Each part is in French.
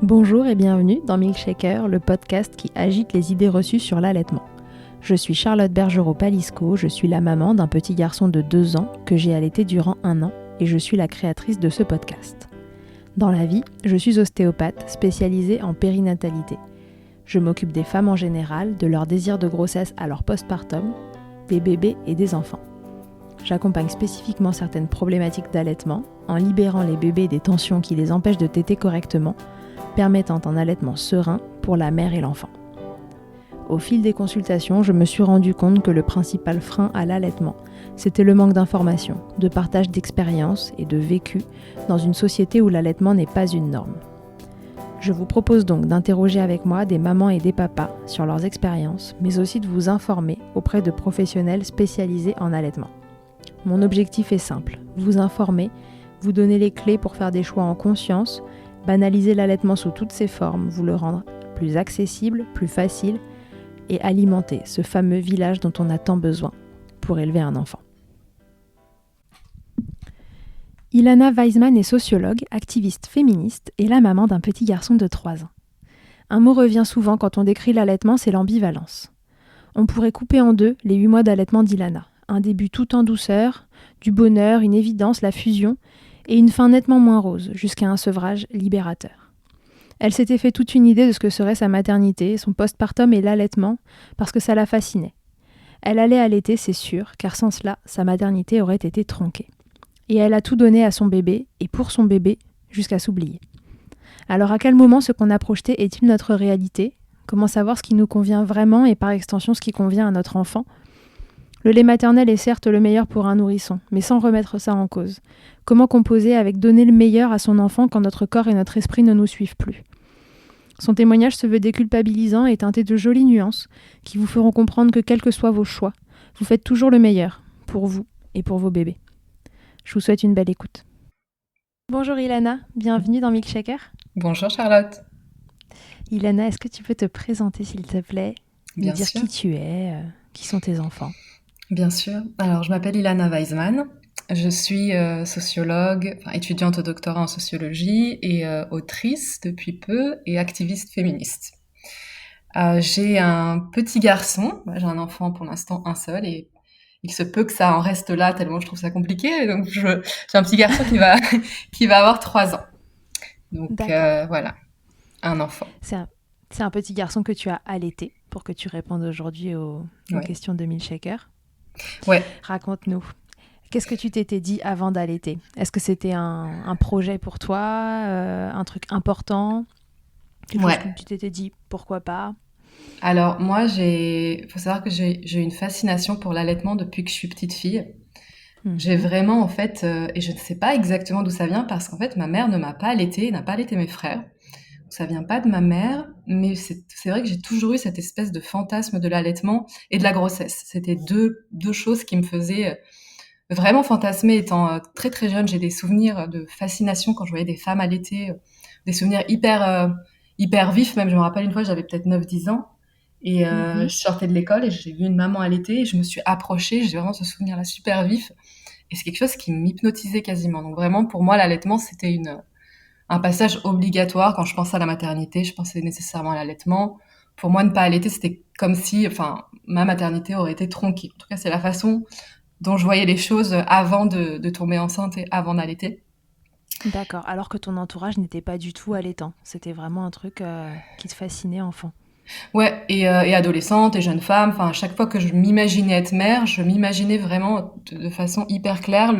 Bonjour et bienvenue dans Milkshaker, le podcast qui agite les idées reçues sur l'allaitement. Je suis Charlotte Bergerot-Palisco, je suis la maman d'un petit garçon de 2 ans que j'ai allaité durant 1 an et je suis la créatrice de ce podcast. Dans la vie, je suis ostéopathe spécialisée en périnatalité. Je m'occupe des femmes en général, de leur désir de grossesse à leur postpartum, des bébés et des enfants. J'accompagne spécifiquement certaines problématiques d'allaitement en libérant les bébés des tensions qui les empêchent de téter correctement, permettant un allaitement serein pour la mère et l'enfant. Au fil des consultations, je me suis rendu compte que le principal frein à l'allaitement, c'était le manque d'informations, de partage d'expériences et de vécu dans une société où l'allaitement n'est pas une norme. Je vous propose donc d'interroger avec moi des mamans et des papas sur leurs expériences, mais aussi de vous informer auprès de professionnels spécialisés en allaitement. Mon objectif est simple, vous informer, vous donner les clés pour faire des choix en conscience, banaliser l'allaitement sous toutes ses formes, vous le rendre plus accessible, plus facile et alimenter ce fameux village dont on a tant besoin pour élever un enfant. Ilana Weisman est sociologue, activiste féministe et la maman d'un petit garçon de 3 ans. Un mot revient souvent quand on décrit l'allaitement, c'est l'ambivalence. On pourrait couper en deux les 8 mois d'allaitement d'Ilana. Un début tout en douceur, du bonheur, une évidence, la fusion, et une fin nettement moins rose, jusqu'à un sevrage libérateur. Elle s'était fait toute une idée de ce que serait sa maternité, son postpartum et l'allaitement, parce que ça la fascinait. Elle allait allaiter, c'est sûr, car sans cela, sa maternité aurait été tronquée. Et elle a tout donné à son bébé, et pour son bébé, jusqu'à s'oublier. Alors à quel moment ce qu'on a projeté est-il notre réalité ? Comment savoir ce qui nous convient vraiment et par extension ce qui convient à notre enfant ? Le lait maternel est certes le meilleur pour un nourrisson, mais sans remettre ça en cause. Comment composer avec donner le meilleur à son enfant quand notre corps et notre esprit ne nous suivent plus ? Son témoignage se veut déculpabilisant et teinté de jolies nuances qui vous feront comprendre que quels que soient vos choix, vous faites toujours le meilleur pour vous et pour vos bébés. Je vous souhaite une belle écoute. Bonjour Ilana, bienvenue dans Milkshaker. Bonjour Charlotte. Ilana, est-ce que tu peux te présenter s'il te plaît ? Me Bien dire sûr. qui tu es, qui sont tes enfants ? Bien sûr. Alors, je m'appelle Ilana Weisman. Je suis sociologue, étudiante au doctorat en sociologie et autrice depuis peu et activiste féministe. J'ai un petit garçon, j'ai un enfant pour l'instant un seul et il se peut que ça en reste là tellement je trouve ça compliqué. Donc j'ai un petit garçon qui va avoir 3 ans. Donc D'accord. voilà, un enfant. C'est un petit garçon que tu as allaité pour que tu répondes aujourd'hui aux Ouais. questions de Milkshaker. Ouais. Raconte-nous, qu'est-ce que tu t'étais dit avant d'allaiter ? Est-ce que c'était un projet pour toi, un truc important ? Quelque chose que Ouais. tu t'étais dit, pourquoi pas ? Alors moi, faut savoir que j'ai une fascination pour l'allaitement depuis que je suis petite fille. J'ai Mhm. vraiment en fait, et je ne sais pas exactement d'où ça vient parce qu'en fait ma mère ne m'a pas allaitée, n'a pas allaité mes frères. Ça vient pas de ma mère, mais c'est vrai que j'ai toujours eu cette espèce de fantasme de l'allaitement et de la grossesse. C'était deux choses qui me faisaient vraiment fantasmer étant très très jeune. J'ai des souvenirs de fascination quand je voyais des femmes allaiter, des souvenirs hyper vifs. Même je me rappelle une fois, j'avais peut-être 9 10 ans. Et Mhm. je sortais de l'école et j'ai vu une maman allaiter et je me suis approchée. J'ai vraiment ce souvenir-là super vif. Et c'est quelque chose qui m'hypnotisait quasiment. Donc vraiment, pour moi, l'allaitement, c'était un passage obligatoire. Quand je pensais à la maternité, je pensais nécessairement à l'allaitement. Pour moi, ne pas allaiter, c'était comme si, ma maternité aurait été tronquée. En tout cas, c'est la façon dont je voyais les choses avant de tomber enceinte et avant d'allaiter. D'accord, alors que ton entourage n'était pas du tout allaitant. C'était vraiment un truc qui te fascinait enfant. Ouais, et adolescente et jeune femme, à chaque fois que je m'imaginais être mère, je m'imaginais vraiment de façon hyper claire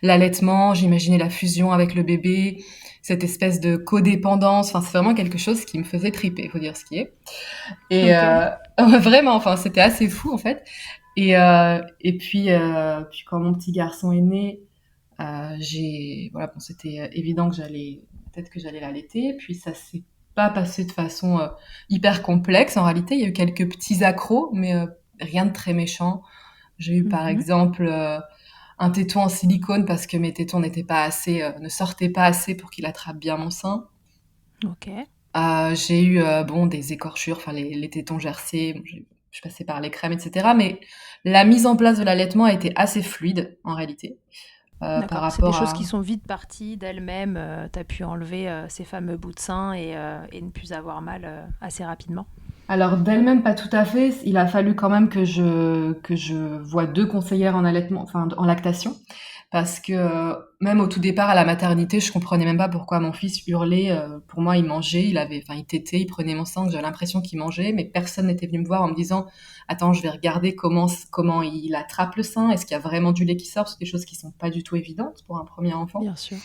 l'allaitement, j'imaginais la fusion avec le bébé, cette espèce de codépendance, c'est vraiment quelque chose qui me faisait triper, faut dire ce qui est. Et Ok. vraiment, c'était assez fou en fait. Puis quand mon petit garçon est né, c'était évident que peut-être que j'allais l'allaiter. Puis ça s'est pas passé de façon hyper complexe. En réalité, il y a eu quelques petits accros, mais rien de très méchant. J'ai eu par Mhm. exemple un téton en silicone parce que mes tétons ne sortaient pas assez pour qu'il attrape bien mon sein. Ok. J'ai eu des écorchures, les tétons gercés. Bon, je suis passée par les crèmes, etc. Mais la mise en place de l'allaitement a été assez fluide en réalité. par D'accord, c'est des rapport choses qui à... sont vite parties d'elles-mêmes. Tu as pu enlever ces fameux bouts de sein et ne plus avoir mal assez rapidement. Alors d'elle-même, pas tout à fait. Il a fallu quand même que je voie 2 conseillères en allaitement, enfin en lactation, parce que même au tout départ à la maternité, je comprenais même pas pourquoi mon fils hurlait. Pour moi, il mangeait, il tétait, il prenait mon sein, j'avais l'impression qu'il mangeait, mais personne n'était venu me voir en me disant, attends, je vais regarder comment il attrape le sein, est-ce qu'il y a vraiment du lait qui sort, c'est des choses qui sont pas du tout évidentes pour un premier enfant. Bien sûr.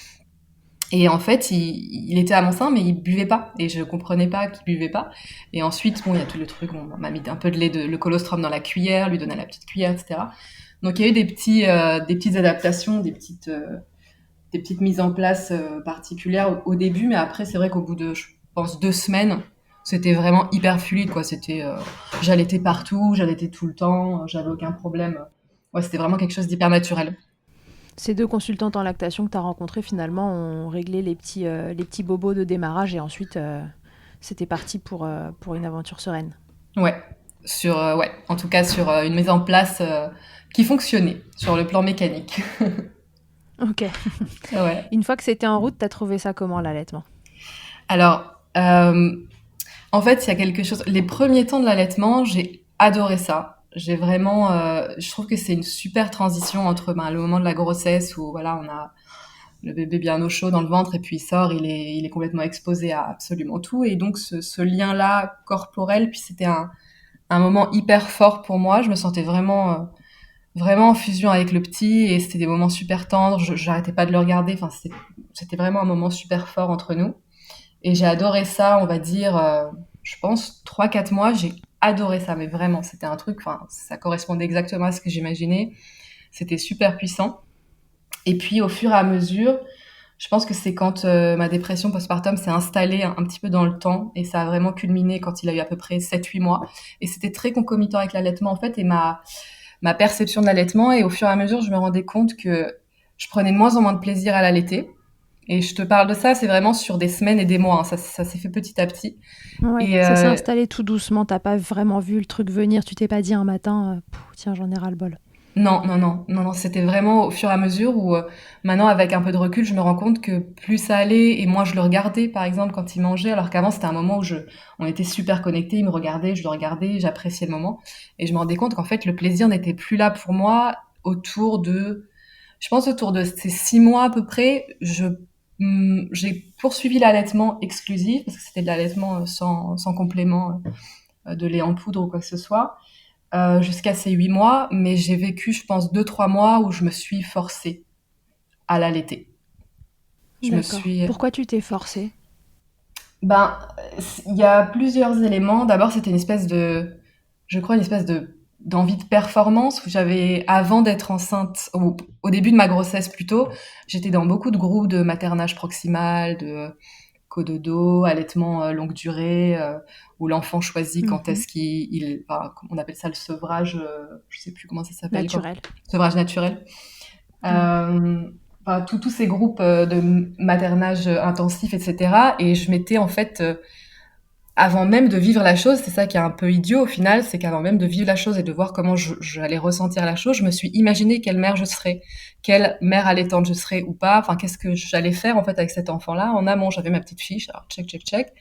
Et en fait, il était à mon sein, mais il buvait pas. Et je comprenais pas qu'il buvait pas. Et ensuite, bon, il y a tout le truc, on m'a mis un peu de lait, le colostrum dans la cuillère, lui donner la petite cuillère, etc. Donc il y a eu des petites adaptations, des petites mises en place particulières au début, mais après, c'est vrai qu'au bout de, je pense, 2 semaines, c'était vraiment hyper fluide, quoi. J'allaitais partout, j'allaitais tout le temps, j'avais aucun problème. Ouais, c'était vraiment quelque chose d'hyper naturel. Ces deux consultantes en lactation que tu as rencontrées, finalement, ont réglé les petits bobos de démarrage et ensuite, c'était parti pour une aventure sereine. Ouais, ouais, en tout cas sur une mise en place qui fonctionnait sur le plan mécanique. Ok. Ouais. Une fois que c'était en route, tu as trouvé ça comment, l'allaitement? Alors, en fait, il y a quelque chose. Les premiers temps de l'allaitement, j'ai adoré ça. J'ai vraiment, je trouve que c'est une super transition entre le moment de la grossesse où voilà, on a le bébé bien au chaud dans le ventre et puis il sort, il est complètement exposé à absolument tout et donc ce lien-là corporel, puis c'était un moment hyper fort pour moi. Je me sentais vraiment en fusion avec le petit et c'était des moments super tendres. J'arrêtais pas de le regarder. Enfin, c'était vraiment un moment super fort entre nous. Et j'ai adoré ça, on va dire, je pense, 3 4 mois, j'ai adoré ça, mais vraiment, c'était un truc, enfin, ça correspondait exactement à ce que j'imaginais. C'était super puissant. Et puis, au fur et à mesure, je pense que c'est quand ma dépression postpartum s'est installée un petit peu dans le temps et ça a vraiment culminé quand il a eu à peu près 7 8 mois. Et c'était très concomitant avec l'allaitement, en fait, et ma perception de l'allaitement. Et au fur et à mesure, je me rendais compte que je prenais de moins en moins de plaisir à l'allaiter. Et je te parle de ça, c'est vraiment sur des semaines et des mois, hein. Ça s'est fait petit à petit. Ouais, Et ça s'est installé tout doucement. T'as pas vraiment vu le truc venir. Tu t'es pas dit un matin, tiens, j'en ai ras le bol. non, non, non, non, non, c'était vraiment au fur et à mesure où maintenant, avec un peu de recul, je me rends compte que plus ça allait et moi je le regardais, par exemple, quand il mangeait, alors qu'avant c'était un moment où on était super connectés, il me regardait, je le regardais, j'appréciais le moment. Et je me rendais compte qu'en fait, le plaisir n'était plus là pour moi je pense autour de ces 6 mois à peu près, j'ai poursuivi l'allaitement exclusif parce que c'était de l'allaitement sans complément de lait en poudre ou quoi que ce soit, jusqu'à ces 8 mois. Mais j'ai vécu, je pense, 2 3 mois où je me suis forcée à l'allaiter. Je me D'accord. suis, Pourquoi tu t'es forcée? ben, il y a plusieurs éléments. D'abord, c'était je crois, une espèce d'envie de performance où j'avais, avant d'être enceinte, au début de ma grossesse plutôt, j'étais dans beaucoup de groupes de maternage proximal, de cododo, allaitement longue durée, où l'enfant choisit quand Mhm. est-ce enfin, on appelle ça le sevrage, je sais plus comment ça s'appelle, Naturel. sevrage naturel. Ouais. Euh, enfin, tous ces groupes de maternage intensif, etc. Et je m'étais en fait, avant même de vivre la chose, c'est ça qui est un peu idiot au final, c'est qu'avant même de vivre la chose et de voir comment j'allais ressentir la chose, je me suis imaginé quelle mère je serais, quelle mère allaitante je serais ou pas, enfin qu'est-ce que j'allais faire en fait avec cet enfant-là. En amont, j'avais ma petite fiche, alors check, check, check,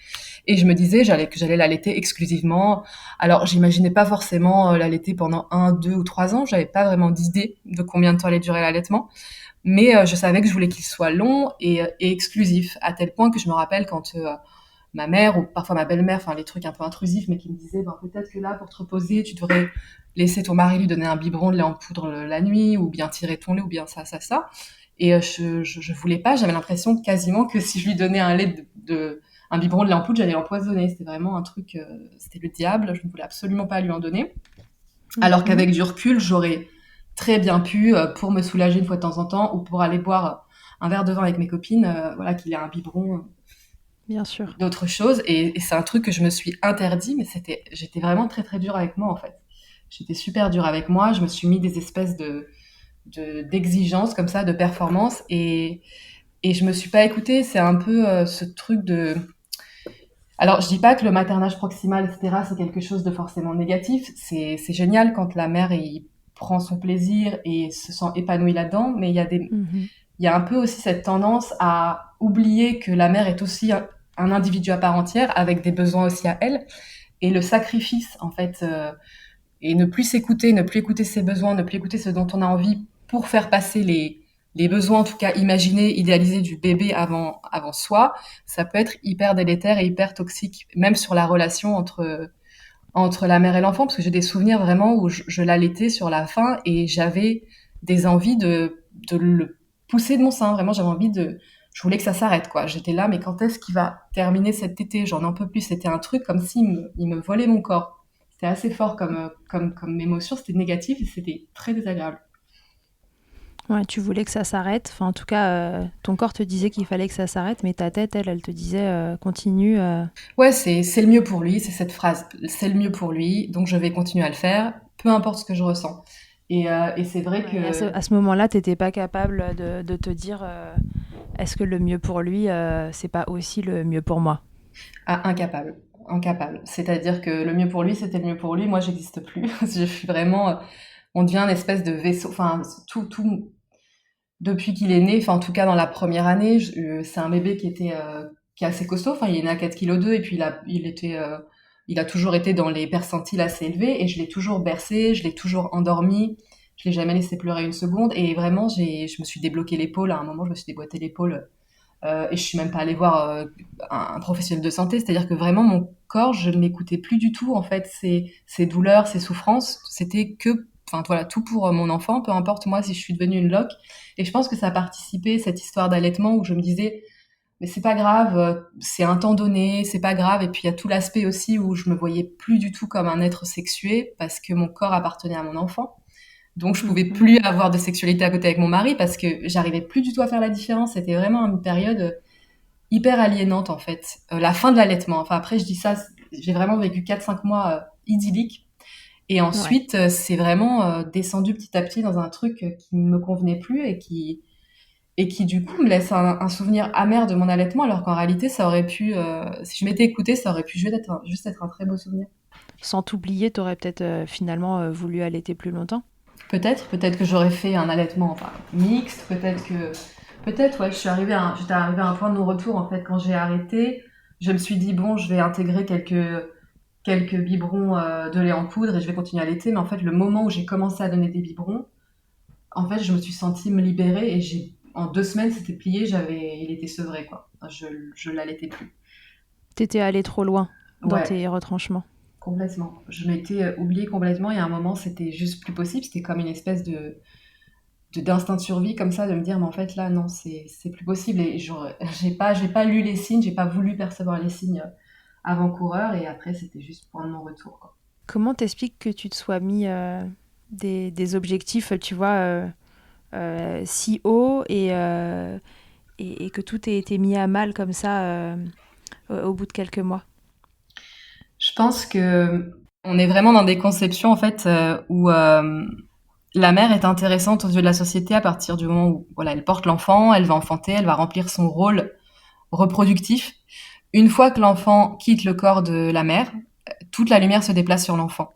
et je me disais que j'allais l'allaiter exclusivement. Alors j'imaginais pas forcément l'allaiter pendant 1 2 ou 3 ans, j'avais pas vraiment d'idée de combien de temps allait durer l'allaitement, mais je savais que je voulais qu'il soit long et exclusif, à tel point que je me rappelle quand ma mère ou parfois ma belle-mère, enfin les trucs un peu intrusifs, mais qui me disaient ben, peut-être que là, pour te reposer, tu devrais laisser ton mari lui donner un biberon de lait en poudre la nuit, ou bien tirer ton lait, ou bien ça, ça, ça. Et je voulais pas, j'avais l'impression quasiment que si je lui donnais un biberon de lait en poudre, j'allais l'empoisonner. C'était vraiment un truc, c'était le diable, je ne voulais absolument pas lui en donner. Alors Mhm. qu'avec du recul, j'aurais très bien pu, pour me soulager une fois de temps en temps, ou pour aller boire un verre de vin avec mes copines, voilà, qu'il ait un biberon Bien sûr. d'autres choses. Et c'est un truc que je me suis interdit, mais j'étais vraiment très très dure avec moi en fait. J'étais super dure avec moi. Je me suis mis des espèces d'exigences comme ça, de performance, et je me suis pas écoutée. C'est un peu ce truc de. Alors, je dis pas que le maternage proximal, etc., c'est quelque chose de forcément négatif. C'est génial quand la mère prend son plaisir et se sent épanouie là-dedans, mais Mhm. il y a un peu aussi cette tendance à oublier que la mère est aussi un individu à part entière avec des besoins aussi à elle, et le sacrifice en fait, et ne plus s'écouter, ne plus écouter ses besoins, ne plus écouter ce dont on a envie pour faire passer les besoins, en tout cas imaginés, idéalisés du bébé avant soi, ça peut être hyper délétère et hyper toxique, même sur la relation entre la mère et l'enfant, parce que j'ai des souvenirs vraiment où je l'allaitais sur la faim et j'avais des envies de le pousser de mon sein. Vraiment, je voulais que ça s'arrête, quoi. J'étais là, mais quand est-ce qu'il va terminer cet tété? J'en en peux plus. C'était un truc comme s'il il me volait mon corps. C'était assez fort comme émotion. C'était négatif et c'était très désagréable. Ouais, tu voulais que ça s'arrête. Enfin, en tout cas, ton corps te disait qu'il fallait que ça s'arrête, mais ta tête, elle te disait continue. Ouais, c'est le mieux pour lui, c'est cette phrase. C'est le mieux pour lui, donc je vais continuer à le faire, peu importe ce que je ressens. Et c'est vrai Ouais, et que à ce moment-là, t'étais pas capable de te dire est-ce que le mieux pour lui, c'est pas aussi le mieux pour moi? incapable, incapable. C'est-à-dire que le mieux pour lui, c'était le mieux pour lui. Moi, j'existe plus. Je suis vraiment, on devient une espèce de vaisseau. Enfin, tout depuis qu'il est né. Enfin, en tout cas, dans la première année, c'est un bébé qui est assez costaud. Enfin, il est né à 4,2 kg et puis il a toujours été dans les percentiles assez élevés et je l'ai toujours bercé, je l'ai toujours endormi. Je l'ai jamais laissé pleurer une seconde et vraiment, je me suis débloqué l'épaule. À un moment, je me suis déboîté l'épaule et je suis même pas allée voir un professionnel de santé. C'est-à-dire que vraiment, mon corps, je ne l'écoutais plus du tout. En fait, ses douleurs, ses souffrances, c'était que, enfin voilà, tout pour mon enfant, peu importe moi si je suis devenue une loque. Et je pense que ça a participé, cette histoire d'allaitement, où je me disais, mais c'est pas grave, c'est un temps donné, c'est pas grave. Et puis il y a tout l'aspect aussi où je me voyais plus du tout comme un être sexué parce que mon corps appartenait à mon enfant. Donc je pouvais Mhm. plus avoir de sexualité à côté avec mon mari parce que j'arrivais plus du tout à faire la différence. C'était vraiment une période hyper aliénante en fait. La fin de l'allaitement. Enfin après je dis ça, j'ai vraiment vécu 4-5 mois idylliques. Et Ouais. ensuite c'est vraiment descendu petit à petit dans un truc qui ne me convenait plus et qui du coup me laisse un souvenir amer de mon allaitement alors qu'en réalité ça aurait pu, si je m'étais écoutée, ça aurait pu juste être un très beau souvenir. Sans t'oublier, t'aurais peut-être finalement voulu allaiter plus longtemps. Peut-être que j'aurais fait un allaitement enfin, mixte, peut-être, ouais, j'étais arrivée à un point de non-retour, en fait, quand j'ai arrêté. Je me suis dit, bon, je vais intégrer quelques biberons de lait en poudre et je vais continuer à allaiter. Mais en fait, le moment où j'ai commencé à donner des biberons, en fait, je me suis sentie me libérer et en 2 semaines, c'était plié, il était sevré, quoi. Je l'allaitais plus. T'étais allé trop loin dans Ouais, tes retranchements. complètement. Je m'étais oubliée complètement et à un moment, c'était juste plus possible. C'était comme une espèce d'instinct de survie comme ça, de me dire mais en fait là non c'est plus possible et j'ai pas lu les signes, j'ai pas voulu percevoir les signes avant-coureurs et après c'était juste point de non-retour quoi. Comment t'expliques que tu te sois mis des objectifs, tu vois, si haut et que tout ait été mis à mal comme ça au bout de quelques mois? Je pense que on est vraiment dans des conceptions en fait où la mère est intéressante aux yeux de la société à partir du moment où voilà elle porte l'enfant, elle va enfanter, elle va remplir son rôle reproductif. Une fois que l'enfant quitte le corps de la mère, toute la lumière se déplace sur l'enfant.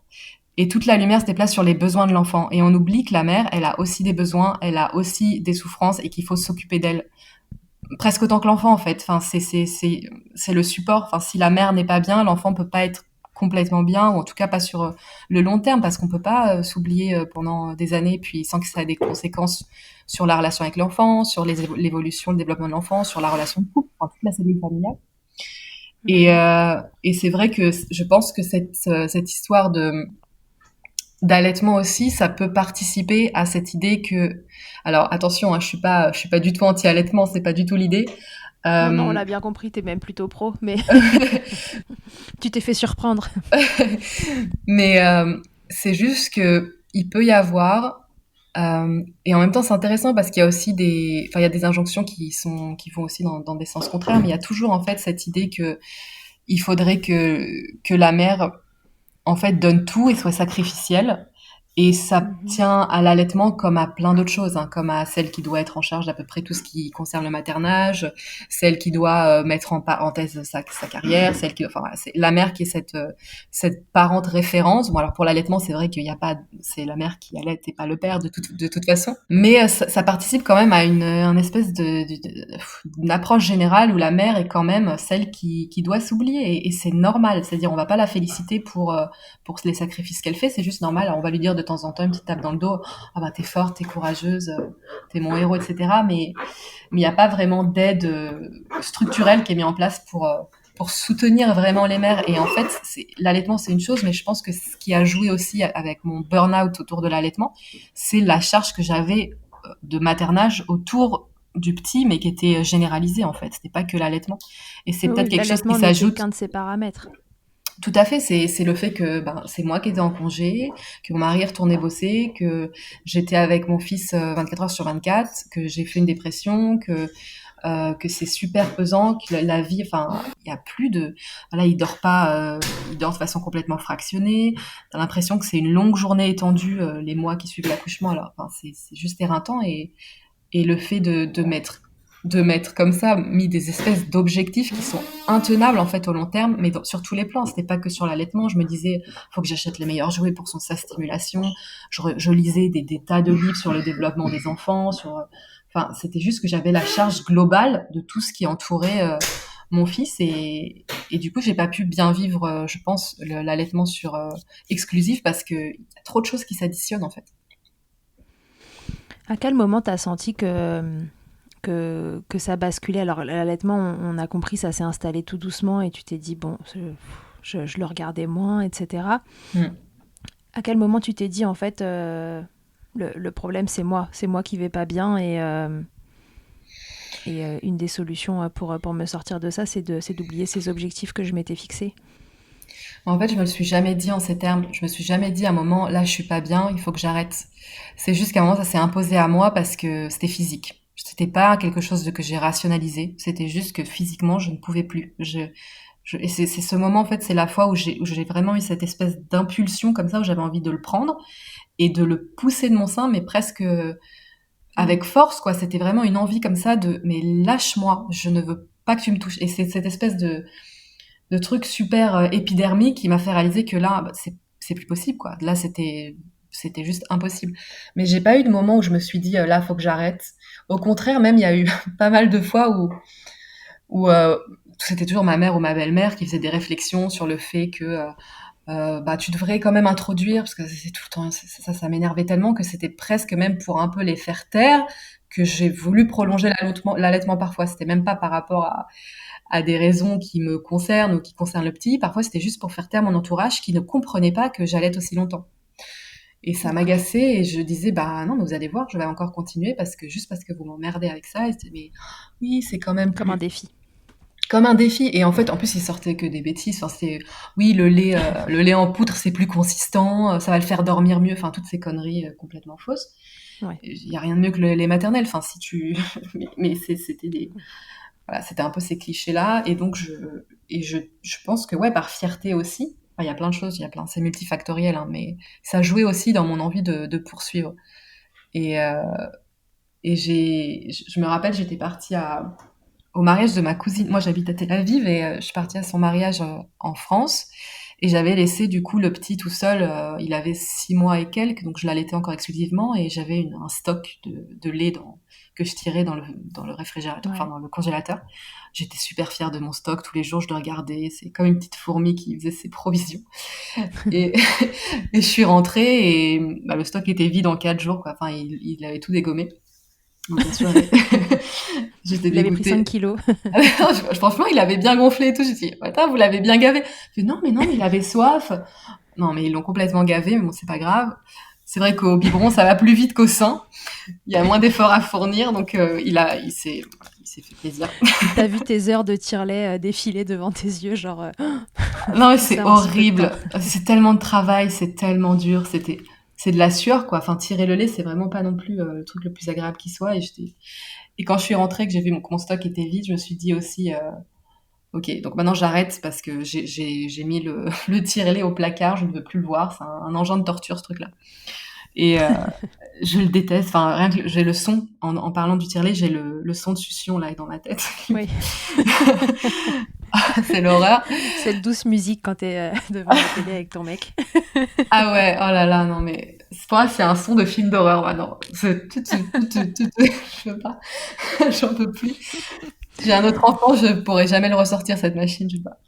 Et toute la lumière se déplace sur les besoins de l'enfant. Et on oublie que la mère, elle a aussi des besoins, elle a aussi des souffrances et qu'il faut s'occuper d'elle. Presque autant que l'enfant, en fait. Enfin, c'est le support. Enfin, si la mère n'est pas bien, l'enfant peut pas être complètement bien, ou en tout cas pas sur le long terme, parce qu'on peut pas s'oublier pendant des années, puis sans que ça ait des conséquences sur la relation avec l'enfant, sur l'évolution, le développement de l'enfant, sur la relation de couple, enfin, toute la cellule familiale. Mhm. Et c'est vrai que je pense que cette histoire d'allaitement aussi, ça peut participer à cette idée que, alors attention, hein, je suis pas du tout anti-allaitement, c'est pas du tout l'idée. Non, non, on Euh, l'a bien compris, t'es même plutôt pro, mais tu t'es fait surprendre. mais c'est juste que il peut y avoir, et en même temps c'est intéressant parce qu'il y a aussi enfin il y a des injonctions qui vont aussi dans des sens contraires, mais il y a toujours en fait cette idée que il faudrait que la mère en fait donne tout et soit sacrificielle. Et ça Mhm. tient à l'allaitement comme à plein d'autres choses, hein, comme à celle qui doit être en charge d'à peu près tout ce qui concerne le maternage, celle qui doit mettre en parenthèse sa carrière, celle qui, enfin, voilà, c'est la mère qui est cette parente référence. Bon, alors pour l'allaitement, c'est vrai qu'il n'y a pas, c'est la mère qui allaite et pas le père de toute façon. Mais ça participe quand même à un espèce d'une approche générale où la mère est quand même celle qui doit s'oublier et c'est normal. C'est-à-dire, on va pas la féliciter pour les sacrifices qu'elle fait, c'est juste normal. Alors, on va lui dire de temps en temps une petite tape dans le dos, ah bah t'es forte, t'es courageuse, t'es mon héros, etc. Mais il n'y a pas vraiment d'aide structurelle qui est mise en place pour soutenir vraiment les mères. Et en fait, l'allaitement, c'est une chose, mais je pense que ce qui a joué aussi avec mon burn-out autour de l'allaitement, c'est la charge que j'avais de maternage autour du petit, mais qui était généralisée en fait. C'était pas que l'allaitement. Et c'est peut-être Oui, quelque chose qui l'allaitement n'était s'ajoute. qu'un de ses paramètres. Tout à fait, c'est le fait que ben, c'est moi qui étais en congé, que mon mari est retourné bosser, que j'étais avec mon fils 24 heures sur 24, que j'ai fait une dépression, que c'est super pesant, que la vie, enfin, il y a plus de, voilà, il dort pas, il dort de façon complètement fractionnée. T'as l'impression que c'est une longue journée étendue les mois qui suivent l'accouchement. Alors, enfin, c'est juste éreintant et le fait de mettre comme ça, mis des espèces d'objectifs qui sont intenables en fait au long terme, mais sur tous les plans. C'était pas que sur l'allaitement. Je me disais, faut que j'achète les meilleurs jouets pour sa stimulation. Je lisais des tas de livres sur le développement des enfants, enfin, c'était juste que j'avais la charge globale de tout ce qui entourait mon fils et du coup, j'ai pas pu bien vivre, je pense, l'allaitement sur exclusif parce que y a trop de choses qui s'additionnent en fait. À quel moment t'as senti que ça basculait? Alors, l'allaitement, on a compris, ça s'est installé tout doucement et tu t'es dit, bon, je le regardais moins, etc. Mm. À quel moment tu t'es dit, en fait, le problème, c'est moi qui vais pas bien et une des solutions pour me sortir de ça, c'est d'oublier ces objectifs que je m'étais fixés. En fait, je me le suis jamais dit en ces termes. Je me suis jamais dit à un moment, là, je suis pas bien, il faut que j'arrête. C'est juste qu'à un moment, ça s'est imposé à moi parce que c'était physique. C'était pas quelque chose que j'ai rationalisé. C'était juste que physiquement, je ne pouvais plus. Et c'est ce moment, en fait, c'est la fois où j'ai vraiment eu cette espèce d'impulsion comme ça, où j'avais envie de le prendre et de le pousser de mon sein, mais presque Mm. avec force, quoi. C'était vraiment une envie comme ça mais lâche-moi, je ne veux pas que tu me touches. Et c'est cette espèce de truc super épidermique qui m'a fait réaliser que là, bah, c'est plus possible, quoi. Là, c'était juste impossible. Mais j'ai pas eu de moment où je me suis dit, là, faut que j'arrête. Au contraire, même, il y a eu pas mal de fois où c'était toujours ma mère ou ma belle-mère qui faisait des réflexions sur le fait que bah tu devrais quand même introduire parce que c'est tout le temps ça m'énervait tellement que c'était presque même pour un peu les faire taire que j'ai voulu prolonger l'allaitement parfois. C'était même pas par rapport à des raisons qui me concernent ou qui concernent le petit. Parfois, c'était juste pour faire taire mon entourage qui ne comprenait pas que j'allaite aussi longtemps. Et ça D'accord. m'agaçait et je disais, bah non, mais vous allez voir, je vais encore continuer parce que juste parce que vous m'emmerdez avec ça. Et c'était, mais oui, c'est quand même Comme un plus défi. comme un défi. Et en fait, en plus, il sortait que des bêtises. Enfin, c'est, oui, le lait en poudre, c'est plus consistant, ça va le faire dormir mieux. Enfin, toutes ces conneries complètement fausses. Ouais. Il y a rien de mieux que le lait maternel. Enfin, si tu, mais c'était voilà, c'était un peu ces clichés-là. Et donc, je pense que, ouais, par fierté aussi, enfin, il y a plein de choses, c'est multifactoriel, hein, mais ça jouait aussi dans mon envie de poursuivre. Et, je me rappelle, j'étais partie au mariage de ma cousine. Moi, j'habite à Tel Aviv et je suis partie à son mariage en France. Et j'avais laissé du coup le petit tout seul. Il avait 6 mois et quelques, donc je l'allaitais encore exclusivement. Et j'avais un stock de lait que je tirais dans le réfrigérateur, enfin Ouais. dans le congélateur. J'étais super fière de mon stock. Tous les jours, je le regardais. C'est comme une petite fourmi qui faisait ses provisions. Et, et je suis rentrée et bah, le stock était vide en 4 jours, quoi. Enfin, il avait tout dégommé. Donc, bien sûr, j'étais Il avait pris 5 dégoûtée. kilos. Franchement, il avait bien gonflé et tout. J'ai dit, attends, vous l'avez bien gavé. Je dis, non, mais il avait soif. Non, mais ils l'ont complètement gavé, mais bon, c'est pas grave. C'est vrai qu'au biberon, ça va plus vite qu'au sein. Il y a moins d'efforts à fournir, donc il s'est fait plaisir. T'as vu tes heures de tire-lait défiler devant tes yeux, genre Non, mais tout c'est ça en si peu de temps. horrible. C'est tellement de travail, c'est tellement dur. C'est de la sueur, quoi. Enfin, tirer le lait, c'est vraiment pas non plus le truc le plus agréable qui soit. Et quand je suis rentrée, que j'ai vu que mon stock était vide, je me suis dit aussi, Ok, donc maintenant j'arrête parce que j'ai mis le tire-lait au placard, je ne veux plus le voir, c'est un engin de torture ce truc-là. Et je le déteste, enfin rien que j'ai le son, en parlant du tire-lait, j'ai le son de succion là dans ma tête. Oui. C'est l'horreur. Cette douce musique quand t'es devant la télé avec ton mec. Ah ouais, oh là là, non mais pour moi c'est un son de film d'horreur maintenant. Je veux pas, j'en peux plus. Si j'ai un autre enfant, je pourrais jamais le ressortir cette machine, je sais pas.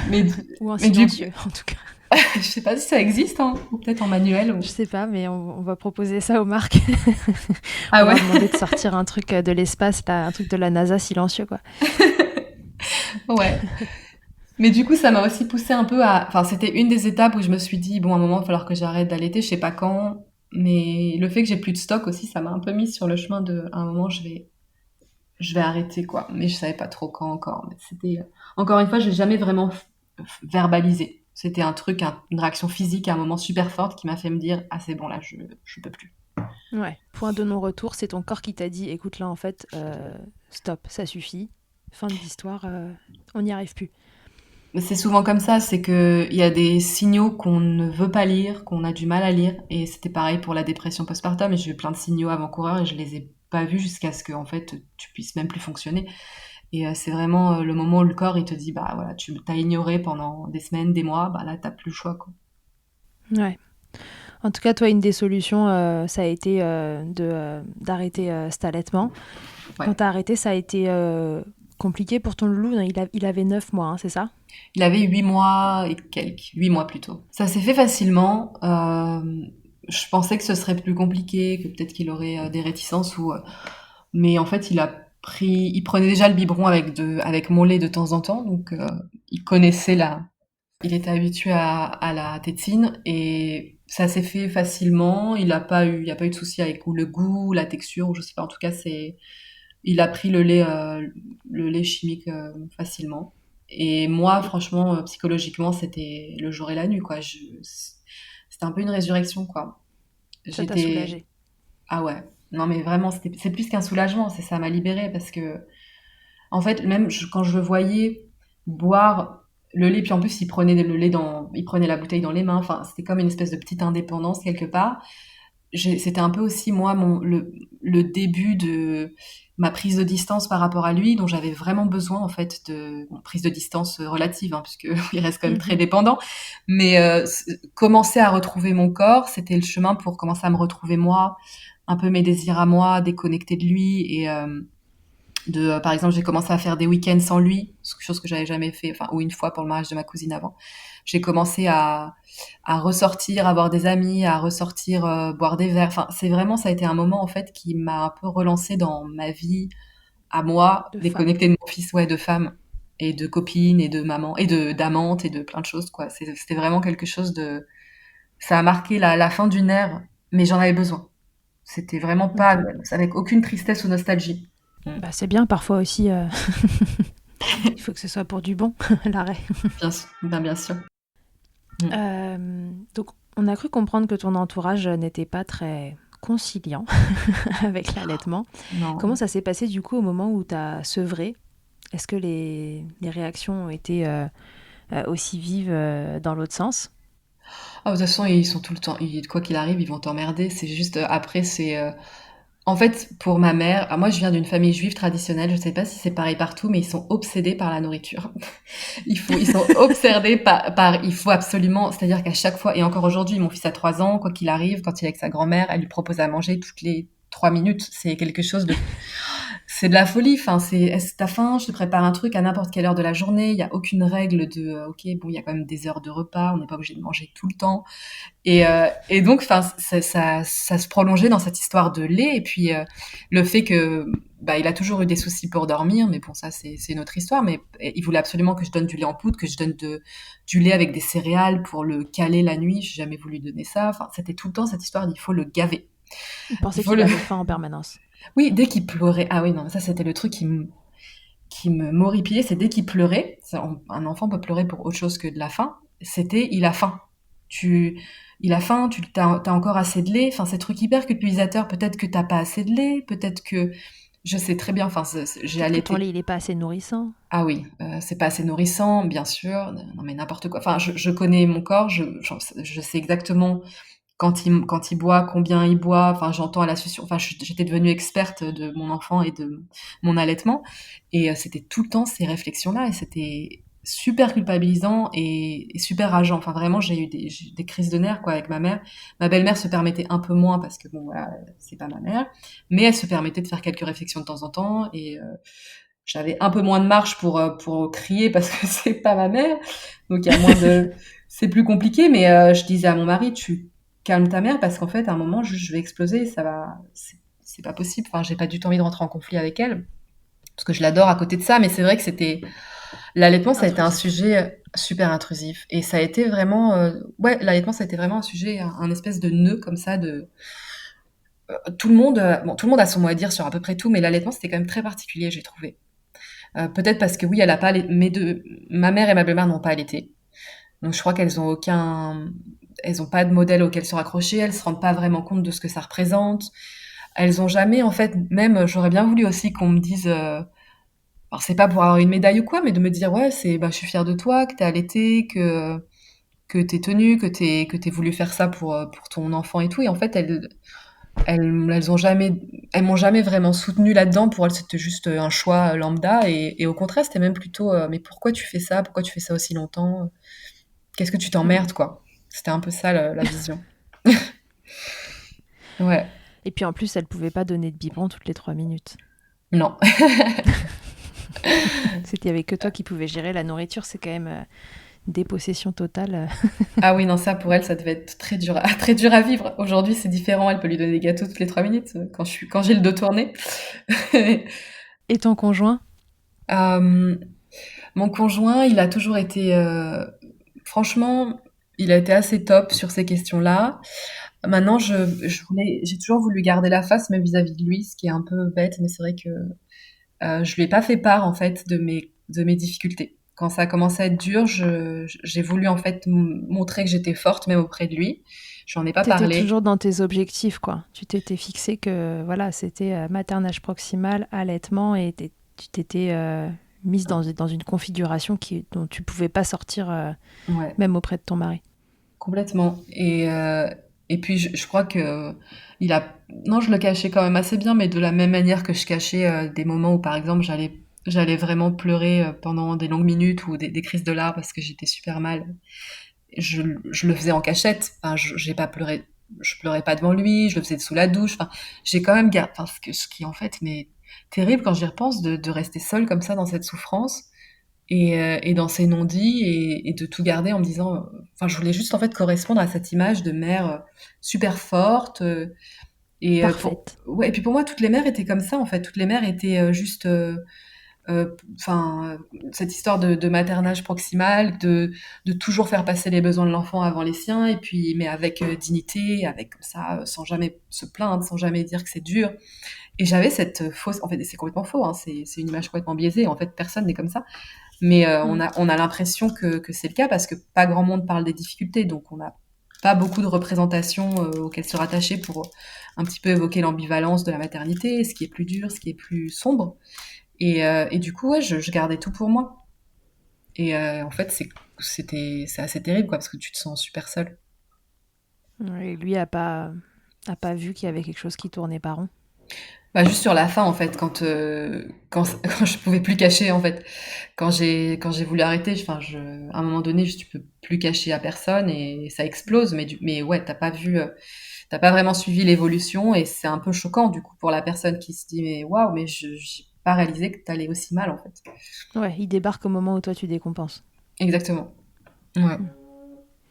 Mais Ou un mais du coup, silencieux, en tout cas. je sais pas si ça existe, hein, ou peut-être en manuel Je ou. sais pas, mais on va proposer ça aux marques. Ah On ouais, leur demander de sortir un truc de l'espace, là, un truc de la NASA silencieux, quoi. ouais. Mais du coup, ça m'a aussi poussé un peu à. Enfin, c'était une des étapes où je me suis dit, bon, à un moment, il va falloir que j'arrête d'allaiter, je sais pas quand. Mais le fait que j'ai plus de stock aussi, ça m'a un peu mis sur le chemin de, à un moment, je vais arrêter, quoi. Mais je savais pas trop quand encore. Mais c'était, encore une fois, j'ai jamais vraiment verbalisé. C'était un truc, une réaction physique à un moment super forte qui m'a fait me dire, ah, c'est bon, là, je peux plus. Ouais. Point de non-retour, c'est ton corps qui t'a dit, écoute là, en fait, stop, ça suffit. Fin de l'histoire, on n'y arrive plus. Mais c'est souvent comme ça, c'est que il y a des signaux qu'on ne veut pas lire, qu'on a du mal à lire, et c'était pareil pour la dépression postpartum. Et j'ai eu plein de signaux avant-coureurs et je les ai pas vus jusqu'à ce que en fait tu puisses même plus fonctionner. Et c'est vraiment le moment où le corps il te dit bah voilà tu t'as ignoré pendant des semaines, des mois, bah là t'as plus le choix quoi. Ouais. En tout cas, toi, une des solutions, ça a été d'arrêter cet allaitement. Ouais. Quand t'as arrêté, ça a été compliqué pour ton loulou. Non, il avait 9 mois, hein, c'est ça? Il avait 8 mois et quelques, 8 mois plutôt. Ça s'est fait facilement. Je pensais que ce serait plus compliqué, que peut-être qu'il aurait des réticences ou mais en fait, il prenait déjà le biberon avec mon lait de temps en temps, donc il connaissait il était habitué à la tétine et ça s'est fait facilement. Il y a pas eu de souci avec ou le goût, ou la texture, ou je sais pas. En tout cas, il a pris le lait chimique facilement. Et moi, franchement, psychologiquement, c'était le jour et la nuit, quoi. C'était un peu une résurrection, quoi. Ça t'a J'étais, soulagé. ah ouais. Non, mais vraiment, c'est plus qu'un soulagement, ça m'a libérée parce que, en fait, même quand je le voyais boire le lait, puis en plus, il prenait la bouteille dans les mains, enfin, c'était comme une espèce de petite indépendance quelque part. C'était un peu aussi, moi, le début de ma prise de distance par rapport à lui, dont j'avais vraiment besoin, en fait, prise de distance relative, hein, puisque il reste quand même très Mhm. dépendant. Mais commencer à retrouver mon corps, c'était le chemin pour commencer à me retrouver moi, un peu mes désirs à moi, déconnecter de lui et par exemple, j'ai commencé à faire des week-ends sans lui, chose que j'avais jamais fait, enfin, ou une fois pour le mariage de ma cousine avant. J'ai commencé à ressortir, avoir des amis, à ressortir, boire des verres. Enfin, ça a été un moment, en fait, qui m'a un peu relancée dans ma vie à moi, De femme. déconnectée de mon fils, ouais, de femme, et de copine, et de maman, et d'amante, et de plein de choses, quoi. C'était vraiment quelque chose de, ça a marqué la fin d'une ère, mais j'en avais besoin. C'était vraiment pas, Ok. avec aucune tristesse ou nostalgie. Mm. Bah, c'est bien, parfois aussi, il faut que ce soit pour du bon, l'arrêt. Bien sûr, bien sûr. Mm. Donc, on a cru comprendre que ton entourage n'était pas très conciliant avec l'allaitement. Comment Non. ça s'est passé du coup au moment où tu as sevré? Est-ce que les réactions ont été aussi vives dans l'autre sens? Ah, de toute façon, ils sont tout le temps, quoi qu'il arrive, ils vont t'emmerder. C'est juste, après, en fait, pour ma mère, moi, je viens d'une famille juive traditionnelle. Je sais pas si c'est pareil partout, mais ils sont obsédés par la nourriture. Ils sont obsédés il faut absolument, c'est-à-dire qu'à chaque fois, et encore aujourd'hui, mon fils a 3 ans, quoi qu'il arrive, quand il est avec sa grand-mère, elle lui propose à manger toutes les 3 minutes. C'est quelque chose de C'est de la folie. Enfin, est-ce que t'as faim? Je te prépare un truc à n'importe quelle heure de la journée. Il y a aucune règle de, ok, bon, il y a quand même des heures de repas. On n'est pas obligé de manger tout le temps. Et donc, enfin, ça se prolongeait dans cette histoire de lait. Et puis, le fait que, bah, il a toujours eu des soucis pour dormir. Mais bon, ça, c'est une autre histoire. Mais il voulait absolument que je donne du lait en poudre, que je donne du lait avec des céréales pour le caler la nuit. J'ai jamais voulu donner ça. Enfin, c'était tout le temps cette histoire d'il faut le gaver. Il Il pensait faut qu'il le, avait faim en permanence. oui, dès qu'il pleurait. Ah oui, non, ça, c'était le truc qui me m'horripilait, c'est dès qu'il pleurait, un enfant peut pleurer pour autre chose que de la faim, c'était il a faim. Tu, il a faim, t'as encore assez de lait, enfin, ces trucs hyper culpabilisateurs, peut-être que t'as pas assez de lait, peut-être que, Je sais très bien, enfin, j'ai Peut-être que ton allaité. lait, il est pas assez nourrissant. Ah oui, c'est pas assez nourrissant, bien sûr. Non, mais n'importe quoi. Enfin, je connais mon corps, je sais exactement quand il boit, combien il boit. Enfin, j'entends à la succion. Enfin, j'étais devenue experte de mon enfant et de mon allaitement, et c'était tout le temps ces réflexions-là, et c'était super culpabilisant et super rageant. Enfin, vraiment, j'ai eu des crises de nerfs quoi avec ma mère. Ma belle-mère se permettait un peu moins parce que bon, voilà, c'est pas ma mère, mais elle se permettait de faire quelques réflexions de temps en temps, et j'avais un peu moins de marge pour crier parce que c'est pas ma mère, donc il y a moins de, c'est plus compliqué. Mais je disais à mon mari, tu calmes ta mère parce qu'en fait, à un moment, je vais exploser, ça va, c'est pas possible. Enfin, j'ai pas du tout envie de rentrer en conflit avec elle parce que je l'adore à côté de ça. Mais c'est vrai que c'était l'allaitement, ça a été un Intrusif. sujet super intrusif, et ça a été vraiment, ouais, l'allaitement, ça a été vraiment un sujet, un espèce de nœud comme ça de tout le monde. Bon, tout le monde a son mot à dire sur à peu près tout, mais l'allaitement, c'était quand même très particulier, j'ai trouvé. Peut-être parce que oui, elle a pas mes deux, ma mère et ma belle-mère n'ont pas allaité. Donc je crois elles ont pas de modèle auquel se raccrocher, elles se rendent pas vraiment compte de ce que ça représente. Elles ont jamais, en fait, même, j'aurais bien voulu aussi qu'on me dise, alors c'est pas pour avoir une médaille ou quoi, mais de me dire, ouais, bah, je suis fière de toi, que t'es allaité, que t'es tenue, que t'aies voulu faire ça pour ton enfant et tout. Et en fait, elles m'ont jamais vraiment soutenue là-dedans. Pour elles, c'était juste un choix lambda. Et au contraire, c'était même plutôt, mais pourquoi tu fais ça? Pourquoi tu fais ça aussi longtemps? Qu'est-ce que tu Hmm. t'emmerdes, quoi? C'était un peu ça la vision. Ouais, Et puis en plus, elle pouvait pas donner de biberon toutes les 3 minutes. non. C'était avec que toi qui pouvais gérer la nourriture, c'est quand même dépossession totale. Ah oui, non, ça pour elle, ça devait être très dur à vivre. Aujourd'hui, c'est différent. Elle peut lui donner des gâteaux toutes les 3 minutes quand j'ai le dos tourné. Et ton conjoint? Euh, Mon conjoint, il a toujours été, franchement, il a été assez top sur ces questions-là. Maintenant, j'ai toujours voulu garder la face, même vis-à-vis de lui, ce qui est un peu bête, mais c'est vrai que je lui ai pas fait part en fait de mes difficultés. Quand ça a commencé à être dur, j'ai voulu en fait montrer que j'étais forte même auprès de lui. J'en ai pas T'étais parlé. toujours dans tes objectifs, quoi. Tu t'étais fixé que voilà, c'était maternage proximal, allaitement, et tu t'étais mise dans une configuration dont tu pouvais pas sortir, Ouais, même auprès de ton mari. complètement. Et puis je crois que il a, non, je le cachais quand même assez bien, mais de la même manière que je cachais des moments où par exemple j'allais vraiment pleurer pendant des longues minutes ou des crises de larmes parce que j'étais super mal. je, je le faisais en cachette. Enfin, j'ai pas pleuré, je pleurais pas devant lui, je le faisais sous la douche. Enfin, j'ai quand même gardé, enfin, ce qui en fait, mais terrible quand j'y repense de rester seule comme ça dans cette souffrance et dans ces non-dits et de tout garder en me disant, enfin, je voulais juste en fait correspondre à cette image de mère super forte. Parfaite. Ouais, et puis pour moi, toutes les mères étaient comme ça en fait. Toutes les mères étaient juste enfin, cette histoire de maternage proximal, de toujours faire passer les besoins de l'enfant avant les siens, et puis mais avec dignité, avec comme ça, sans jamais se plaindre, sans jamais dire que c'est dur. Et j'avais cette fausse, en fait, c'est complètement faux, hein, c'est une image complètement biaisée. En fait, personne n'est comme ça. Mais Mm. on a l'impression que c'est le cas parce que pas grand monde parle des difficultés, donc on n'a pas beaucoup de représentations auxquelles se rattacher pour un petit peu évoquer l'ambivalence de la maternité, ce qui est plus dur, ce qui est plus sombre. Et du coup, ouais, je gardais tout pour moi. Et en fait, c'est assez terrible, quoi, parce que tu te sens super seule. Et lui a pas vu qu'il y avait quelque chose qui tournait pas rond. Bah, juste sur la fin, en fait, quand je pouvais plus cacher, en fait, quand j'ai voulu arrêter, à un moment donné, tu peux plus cacher à personne et ça explose. Mais ouais, t'as pas vraiment suivi l'évolution et c'est un peu choquant, du coup, pour la personne qui se dit, mais waouh, mais j'ai pas réalisé que t'allais aussi mal, en fait. Ouais, il débarque au moment où toi tu décompenses. Exactement. Ouais. Mm.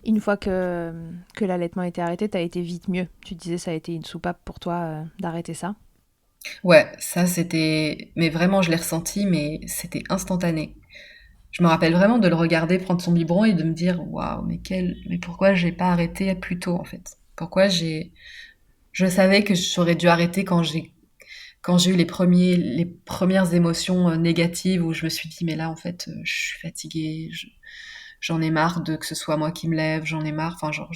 Une fois que l'allaitement était arrêté, t'as été vite mieux. Tu disais ça a été une soupape pour toi d'arrêter ça. Ouais, ça c'était, mais vraiment je l'ai ressenti, mais c'était instantané. Je me rappelle vraiment de le regarder prendre son biberon et de me dire waouh, mais pourquoi j'ai pas arrêté plus tôt en fait? Je savais que j'aurais dû arrêter quand j'ai eu les premières émotions négatives où je me suis dit mais là en fait je suis fatiguée, j'en ai marre de que ce soit moi qui me lève, j'en ai marre, enfin genre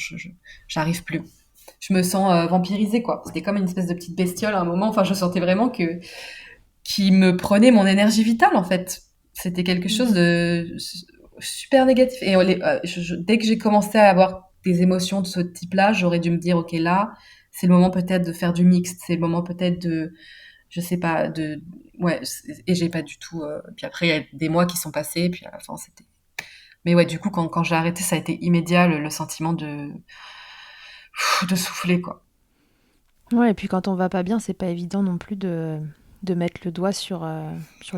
j'arrive plus. Je me sens vampirisée quoi. C'était comme une espèce de petite bestiole à un moment. Enfin, je sentais vraiment que qui me prenait mon énergie vitale, en fait. C'était quelque chose Mhm. de super négatif. Et dès que j'ai commencé à avoir des émotions de ce type-là, j'aurais dû me dire, OK, là, c'est le moment peut-être de faire du mixte, c'est le moment peut-être de, je sais pas, ouais, et j'ai pas du tout, puis après, il y a des mois qui sont passés, puis à la fin, c'était, mais ouais, du coup, quand j'ai arrêté, ça a été immédiat, le sentiment de souffler, quoi. Ouais, et puis quand on va pas bien, c'est pas évident non plus de mettre le doigt sur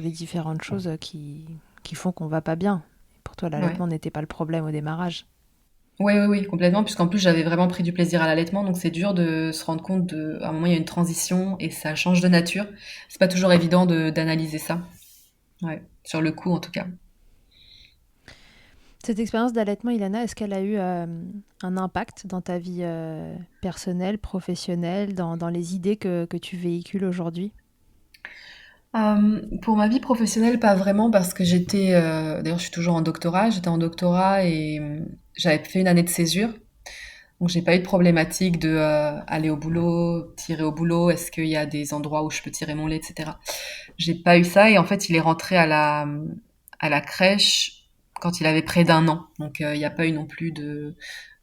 les différentes choses qui font qu'on va pas bien. Pour toi, Ouais. l'allaitement n'était pas le problème au démarrage. Oui, oui, oui, complètement, puisqu'en plus j'avais vraiment pris du plaisir à l'allaitement, donc c'est dur de se rendre compte à un moment il y a une transition et ça change de nature. C'est pas toujours évident d'analyser ça. Ouais, sur le coup en tout cas. Cette expérience d'allaitement, Ilana, est-ce qu'elle a eu un impact dans ta vie personnelle, professionnelle, dans les idées que tu véhicules aujourd'hui? Pour ma vie professionnelle, pas vraiment parce que d'ailleurs je suis toujours en doctorat, j'étais en doctorat et j'avais fait une année de césure. Donc j'ai pas eu de problématique de aller au boulot, tirer au boulot, est-ce qu'il y a des endroits où je peux tirer mon lait, etc. J'ai pas eu ça et en fait il est rentré à la crèche quand il avait près d'un an. Donc il n'y a pas eu non plus de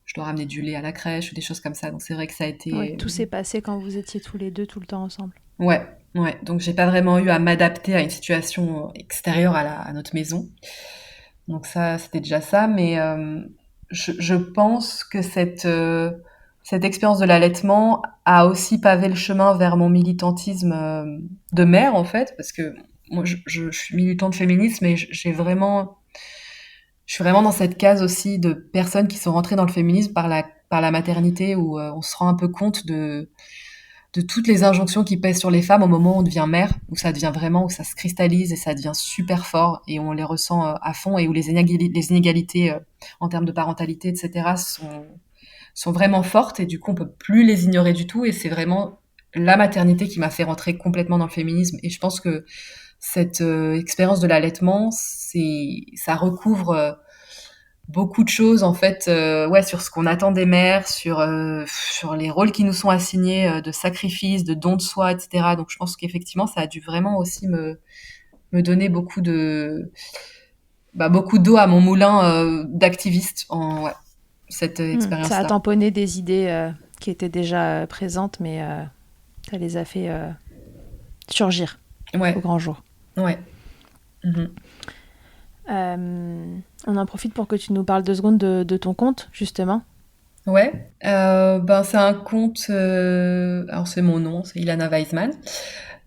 je dois ramener du lait à la crèche ou des choses comme ça. Donc c'est vrai que ça a Ouais, été tout s'est passé quand vous étiez tous les deux tout le temps ensemble. ouais, ouais. Donc j'ai pas vraiment eu à m'adapter à une situation extérieure à notre maison. Donc ça, c'était déjà ça. Mais je pense que cette expérience de l'allaitement a aussi pavé le chemin vers mon militantisme de mère, en fait, parce que moi, je suis militante féministe, mais je suis vraiment dans cette case aussi de personnes qui sont rentrées dans le féminisme par la maternité, où on se rend un peu compte de toutes les injonctions qui pèsent sur les femmes au moment où on devient mère, où ça devient vraiment, où ça se cristallise et ça devient super fort et on les ressent à fond et où les inégalités en termes de parentalité, etc. sont vraiment fortes et du coup on peut plus les ignorer du tout et c'est vraiment la maternité qui m'a fait rentrer complètement dans le féminisme et je pense que cette expérience de l'allaitement, ça recouvre beaucoup de choses en fait ouais sur ce qu'on attend des mères sur les rôles qui nous sont assignés de sacrifice de don de soi etc donc je pense qu'effectivement ça a dû vraiment aussi me donner beaucoup d'eau à mon moulin d'activiste en ouais cette Ça expérience a là tamponné des idées qui étaient déjà présentes, mais ça les a fait surgir au ouais grand jour. ouais mhm. On en profite pour que tu nous parles 2 secondes de ton compte, justement. Ouais, ben c'est un compte, alors c'est mon nom, c'est Ilana Weisman.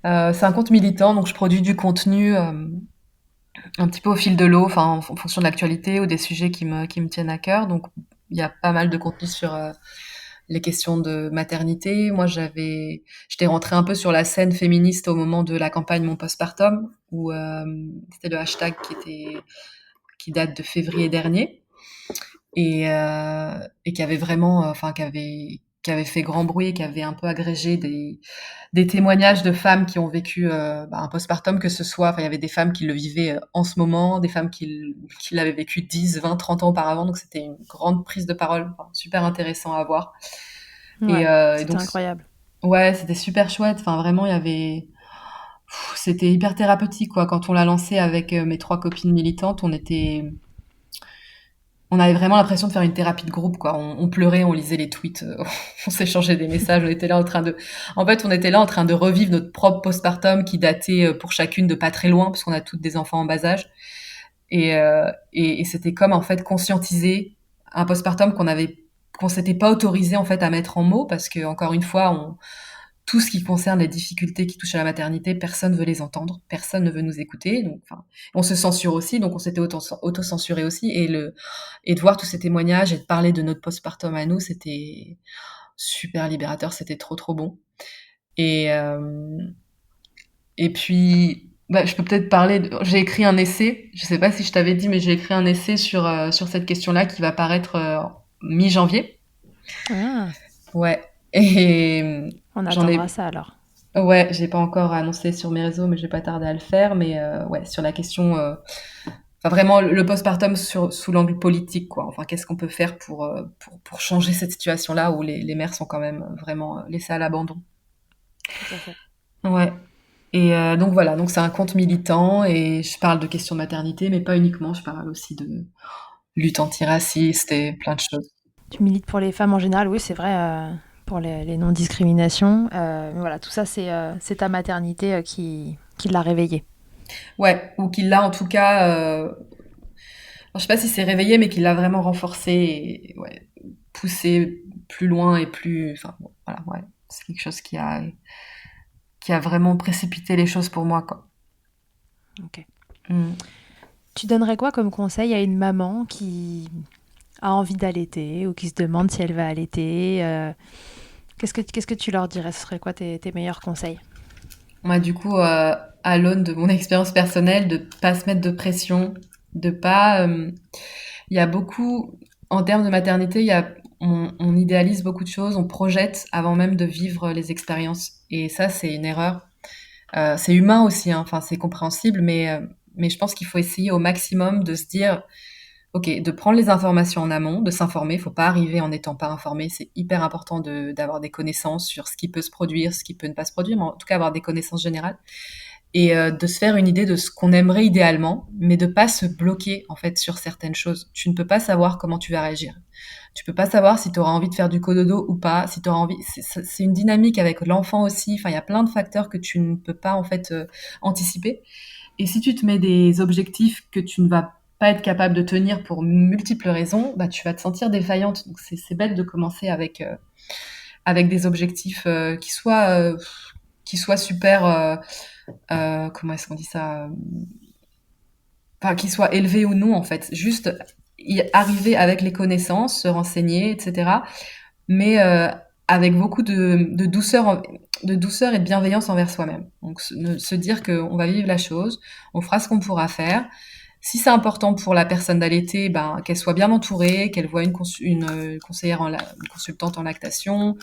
C'est un compte militant, donc je produis du contenu un petit peu au fil de l'eau, enfin en fonction de l'actualité ou des sujets qui me tiennent à cœur. Donc il y a pas mal de contenu sur les questions de maternité. Moi j'étais rentrée un peu sur la scène féministe au moment de la campagne Mon Postpartum, où c'était le hashtag qui date de février dernier et qui avait vraiment, enfin qui avait fait grand bruit, qui avait un peu agrégé des témoignages de femmes qui ont vécu un postpartum, que ce soit, enfin il y avait des femmes qui le vivaient en ce moment, des femmes qui l'avaient vécu 10, 20, 30 ans auparavant, donc c'était une grande prise de parole, enfin, super intéressant à voir. Ouais, Et c'était donc incroyable. ouais, c'était super chouette, enfin vraiment il y avait, c'était hyper thérapeutique quoi. Quand on l'a lancé avec mes trois copines militantes, on avait vraiment l'impression de faire une thérapie de groupe, quoi. On pleurait, on lisait les tweets, on s'échangeait des messages, en fait, on était là en train de revivre notre propre postpartum qui datait pour chacune de pas très loin, parce qu'on a toutes des enfants en bas âge. Et c'était comme, en fait, conscientiser un postpartum qu'on s'était pas autorisé, en fait, à mettre en mots, parce que, encore une fois, tout ce qui concerne les difficultés qui touchent à la maternité, personne ne veut les entendre, personne ne veut nous écouter. Donc, enfin, on se censure aussi, donc on s'était auto-censuré aussi. Et de voir tous ces témoignages et de parler de notre postpartum à nous, c'était super libérateur, c'était trop trop bon. Et, euh, et puis, bah, je peux peut-être j'ai écrit un essai, je sais pas si je t'avais dit, mais j'ai écrit un essai sur cette question-là qui va paraître mi-janvier. Ah, Ouais. Et on j'en attendra ai, ça alors. Ouais, j'ai pas encore annoncé sur mes réseaux, mais je vais pas tarder à le faire. Mais ouais, sur la question, enfin vraiment le postpartum sous l'angle politique, quoi. Enfin, qu'est-ce qu'on peut faire pour changer cette situation-là où les mères sont quand même vraiment laissées à l'abandon. Tout à fait. Ouais. Et donc voilà, donc c'est un compte militant et je parle de questions de maternité, mais pas uniquement, je parle aussi de lutte antiraciste et plein de choses. Tu milites pour les femmes en général, oui, c'est vrai, pour les non-discriminations. Mais voilà, tout ça, c'est ta maternité qui l'a réveillée. Ouais, ou qu'il l'a en tout cas, je sais pas si c'est réveillé, mais qu'il l'a vraiment renforcé et ouais, poussé plus loin et plus, enfin bon, voilà, ouais, c'est quelque chose qui a vraiment précipité les choses pour moi, quoi. Ok. Mm. Tu donnerais quoi comme conseil à une maman qui a envie d'allaiter ou qui se demande si elle va allaiter qu'est-ce que tu leur dirais? Ce serait quoi tes meilleurs conseils? Moi, du coup, à l'aune de mon expérience personnelle, de pas se mettre de pression, de pas. Il y a beaucoup, en termes de maternité, on idéalise beaucoup de choses, on projette avant même de vivre les expériences. Et ça, c'est une erreur. C'est humain aussi, hein, enfin, c'est compréhensible, mais je pense qu'il faut essayer au maximum de se dire, ok, de prendre les informations en amont, de s'informer. Il faut pas arriver en n'étant pas informé. C'est hyper important d'avoir des connaissances sur ce qui peut se produire, ce qui peut ne pas se produire, mais en tout cas avoir des connaissances générales et de se faire une idée de ce qu'on aimerait idéalement, mais de pas se bloquer en fait sur certaines choses. Tu ne peux pas savoir comment tu vas réagir. Tu peux pas savoir si tu auras envie de faire du cododo ou pas, si tu auras envie. C'est une dynamique avec l'enfant aussi. Enfin, il y a plein de facteurs que tu ne peux pas en fait anticiper. Et si tu te mets des objectifs que tu ne vas pas être capable de tenir pour multiples raisons, bah tu vas te sentir défaillante. Donc c'est bête de commencer avec des objectifs qui soient super comment est-ce qu'on dit ça, enfin qui soient élevés ou non en fait. Juste y arriver avec les connaissances, se renseigner, etc. Mais avec beaucoup de douceur, de douceur et de bienveillance envers soi-même. Donc se dire qu'on va vivre la chose, on fera ce qu'on pourra faire. Si c'est important pour la personne d'allaiter, ben, qu'elle soit bien entourée, qu'elle voit une conseillère, une consultante en lactation,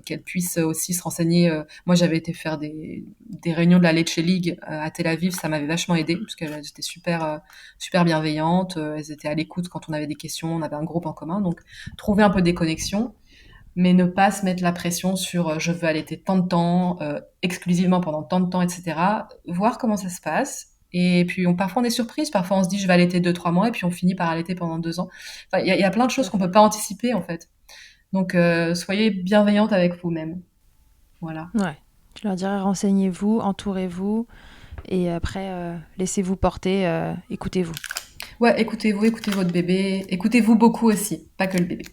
qu'elle puisse aussi se renseigner. Moi, j'avais été faire des réunions de la Leche League à Tel Aviv, ça m'avait vachement aidé parce qu'elles étaient super bienveillantes. Elles étaient à l'écoute quand on avait des questions, on avait un groupe en commun, donc trouver un peu des connexions, mais ne pas se mettre la pression sur je veux allaiter tant de temps, exclusivement pendant tant de temps, etc. Voir comment ça se passe. Et puis parfois on est surprise, parfois on se dit je vais allaiter 2, 3 mois et puis on finit par allaiter pendant 2 ans. Enfin, il y a plein de Tout choses à qu'on fait. peut pas anticiper en fait. Donc, soyez bienveillante avec vous-même. Voilà. Ouais. Je leur dirais renseignez-vous, entourez-vous et après laissez-vous porter, écoutez-vous. Ouais, écoutez-vous, écoutez votre bébé. Écoutez-vous beaucoup aussi, pas que le bébé.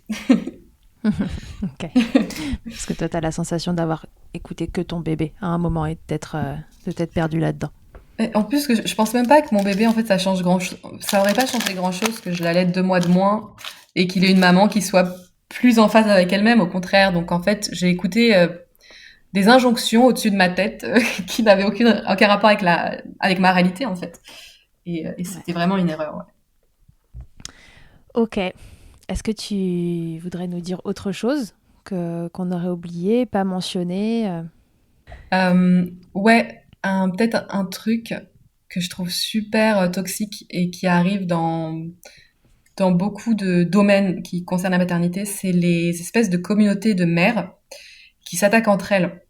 Ok. Parce que toi, tu as la sensation d'avoir écouté que ton bébé à un moment et de t'être perdu là-dedans. Et en plus, que je pense même pas que mon bébé, en fait, ça change grand-chose. Ça aurait pas changé grand-chose que je l'allaite 2 mois de moins et qu'il ait une maman qui soit plus en phase avec elle-même, au contraire. Donc, en fait, j'ai écouté des injonctions au-dessus de ma tête qui n'avaient aucun rapport avec ma réalité, en fait. Et Ouais. c'était vraiment une erreur, ouais. Ok. Est-ce que tu voudrais nous dire autre chose qu'on aurait oublié, pas mentionné Ouais, peut-être un truc que je trouve super toxique et qui arrive dans beaucoup de domaines qui concernent la maternité, c'est les espèces de communautés de mères qui s'attaquent entre elles.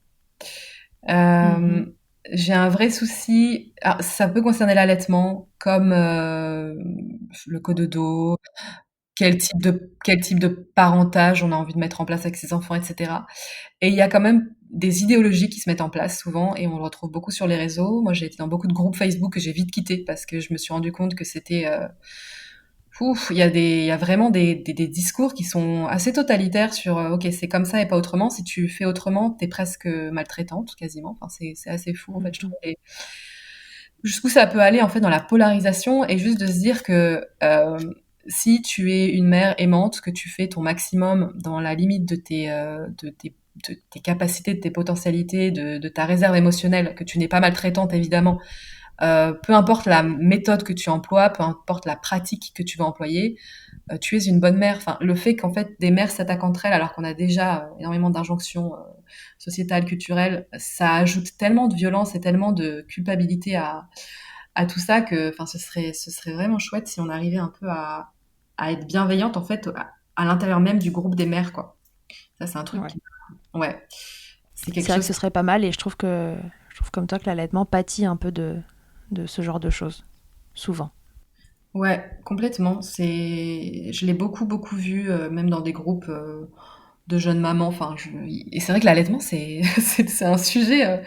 Euh, Mhm. j'ai un vrai souci. Alors, ça peut concerner l'allaitement, comme le cododo, quel type de parentage on a envie de mettre en place avec ses enfants, etc. Et il y a quand même des idéologies qui se mettent en place souvent et on le retrouve beaucoup sur les réseaux. Moi, j'ai été dans beaucoup de groupes Facebook que j'ai vite quittés parce que je me suis rendu compte que c'était il y a vraiment des discours qui sont assez totalitaires sur ok, c'est comme ça et pas autrement. Si tu fais autrement, t'es presque maltraitante quasiment. Enfin, c'est assez fou en fait, je trouve. Mhm. Et jusqu'où ça peut aller en fait dans la polarisation et juste de se dire que si tu es une mère aimante, que tu fais ton maximum dans la limite de tes capacités, de tes potentialités, de ta réserve émotionnelle, que tu n'es pas maltraitante évidemment, peu importe la méthode que tu emploies, peu importe la pratique que tu vas employer, tu es une bonne mère. Enfin, le fait qu'en fait des mères s'attaquent entre elles alors qu'on a déjà énormément d'injonctions sociétales, culturelles, ça ajoute tellement de violence et tellement de culpabilité à tout ça que, enfin, ce serait vraiment chouette si on arrivait un peu à être bienveillante en fait à l'intérieur même du groupe des mères, quoi. Ça, c'est un truc Ouais. qui, ouais, c'est quelque C'est vrai que chose. ce serait pas mal et je trouve Je trouve comme toi que l'allaitement pâtit un peu de ce genre de choses, souvent. Ouais, complètement. Je l'ai beaucoup, beaucoup vu, même dans des groupes de jeunes mamans. Enfin, et c'est vrai que l'allaitement, c'est un sujet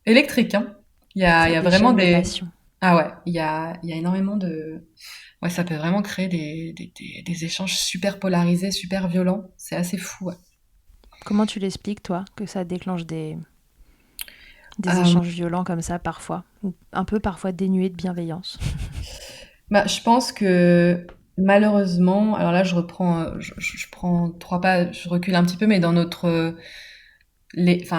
électrique, hein. Il Ça y a vraiment déchaîne les des... passions. Ah ouais, il y a énormément de... Ouais, ça peut vraiment créer des échanges super polarisés, super violents. C'est assez fou, ouais. Comment tu l'expliques, toi, que ça déclenche des Euh, échanges violents comme ça parfois, ou un peu parfois dénués de bienveillance? Bah, je pense que malheureusement, alors là, je prends trois pas, je recule un petit peu, mais dans enfin,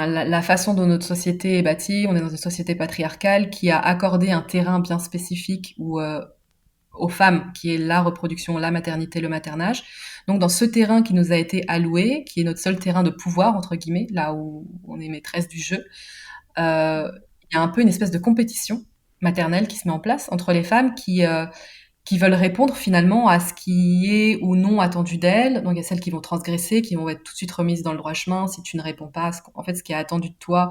la façon dont notre société est bâtie, on est dans une société patriarcale qui a accordé un terrain bien spécifique aux femmes, qui est la reproduction, la maternité, le maternage. Donc, dans ce terrain qui nous a été alloué, qui est notre seul terrain de pouvoir, entre guillemets, là où on est maîtresse du jeu, il y a un peu une espèce de compétition maternelle qui se met en place entre les femmes qui veulent répondre finalement à ce qui est ou non attendu d'elles. Donc il y a celles qui vont transgresser, qui vont être tout de suite remises dans le droit chemin si tu ne réponds pas à ce qui est attendu de toi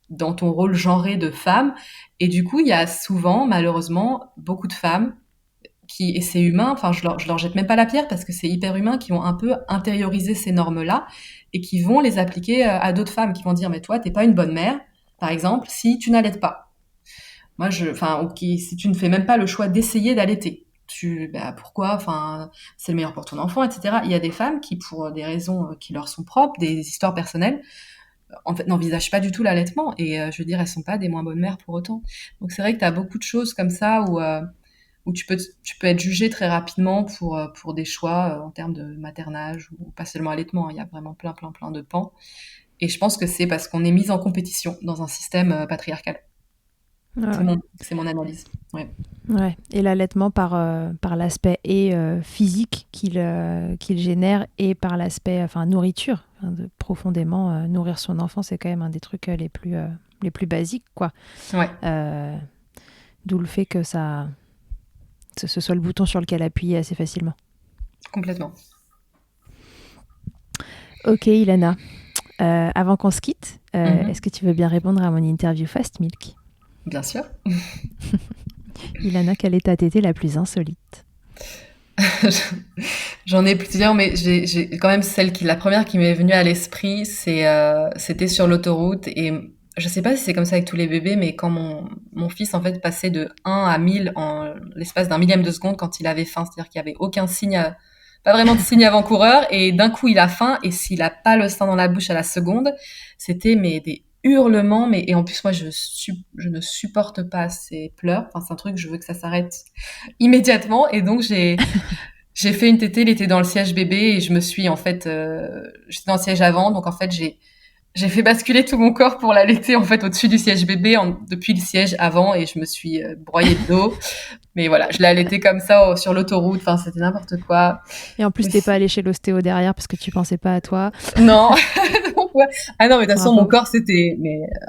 dans ton rôle genré de femme. Et du coup, il y a souvent, malheureusement, beaucoup de femmes et c'est humain, enfin je leur jette même pas la pierre parce que c'est hyper humain, qui ont un peu intériorisé ces normes-là et qui vont les appliquer à d'autres femmes, qui vont dire mais toi t'es pas une bonne mère, par exemple, si tu n'allaites pas. Ok, si tu ne fais même pas le choix d'essayer d'allaiter, pourquoi, enfin, c'est le meilleur pour ton enfant, etc. Il y a des femmes qui, pour des raisons qui leur sont propres, des histoires personnelles, en fait, n'envisagent pas du tout l'allaitement. Et je veux dire, elles sont pas des moins bonnes mères pour autant. Donc c'est vrai que tu as beaucoup de choses comme ça où tu peux être jugé très rapidement pour des choix en termes de maternage ou pas seulement allaitement, hein. Il y a vraiment plein, plein, plein de pans. Et je pense que c'est parce qu'on est mis en compétition dans un système patriarcal. Ouais, C'est mon analyse. Ouais. ouais. Et l'allaitement par l'aspect et physique qu'il génère et par l'aspect enfin, nourriture. Enfin, profondément, nourrir son enfant, c'est quand même un des trucs les plus basiques, quoi. Ouais, Euh, D'où le fait que ce soit le bouton sur lequel appuyer assez facilement. complètement. Ok, Ilana. Avant qu'on se quitte, Mhm. est-ce que tu veux bien répondre à mon interview Fast Milk? Bien sûr. Ilana, quelle est ta tétée la plus insolite? J'en ai plusieurs, mais j'ai quand même la première qui m'est venue à l'esprit, c'était sur l'autoroute. Et je sais pas si c'est comme ça avec tous les bébés, mais quand mon fils, en fait, passait de 1 à 1000 en l'espace d'un millième de seconde quand il avait faim, c'est-à-dire qu'il y avait aucun signe, pas vraiment de signe avant-coureur, et d'un coup, il a faim, et s'il a pas le sein dans la bouche à la seconde, c'était, mais des hurlements, et en plus, moi, je ne supporte pas ces pleurs. Enfin, c'est un truc, je veux que ça s'arrête immédiatement, et donc j'ai fait une tétée, il était dans le siège bébé et je me suis en fait, j'étais dans le siège avant, donc en fait j'ai fait basculer tout mon corps pour l'allaiter en fait au-dessus du siège bébé depuis le siège avant et je me suis broyée de dos. Mais voilà, je l'ai allaité comme ça sur l'autoroute. Enfin, c'était n'importe quoi. Et en plus, Mais t'es pas allée chez l'ostéo derrière parce que tu pensais pas à toi. non, donc, ouais. Ah non, mais de toute façon mon Bravo. corps c'était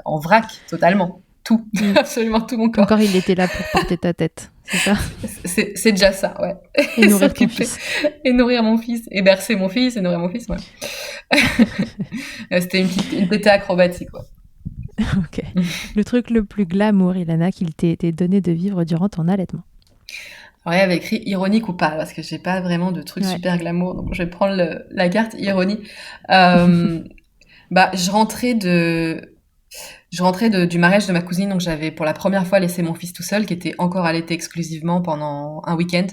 en vrac totalement, tout, Mm. absolument tout mon Ton corps. corps, il était là pour porter ta tête, c'est ça? C'est déjà ça, ouais. Et Et nourrir ton s'occuper fils. et nourrir mon fils et bercer mon fils et nourrir mon fils, ouais. C'était une tétée acrobatique, quoi. Ok. Le truc le plus glamour, Ilana, qu'il t'ait été donné de vivre durant ton allaitement. Alors, il y avait écrit ironique ou pas, parce que j'ai pas vraiment de trucs Ouais. super glamour, donc je vais prendre la carte ironie. Euh, Bah, du mariage de ma cousine, donc j'avais pour la première fois laissé mon fils tout seul, qui était encore allaité exclusivement pendant un week-end.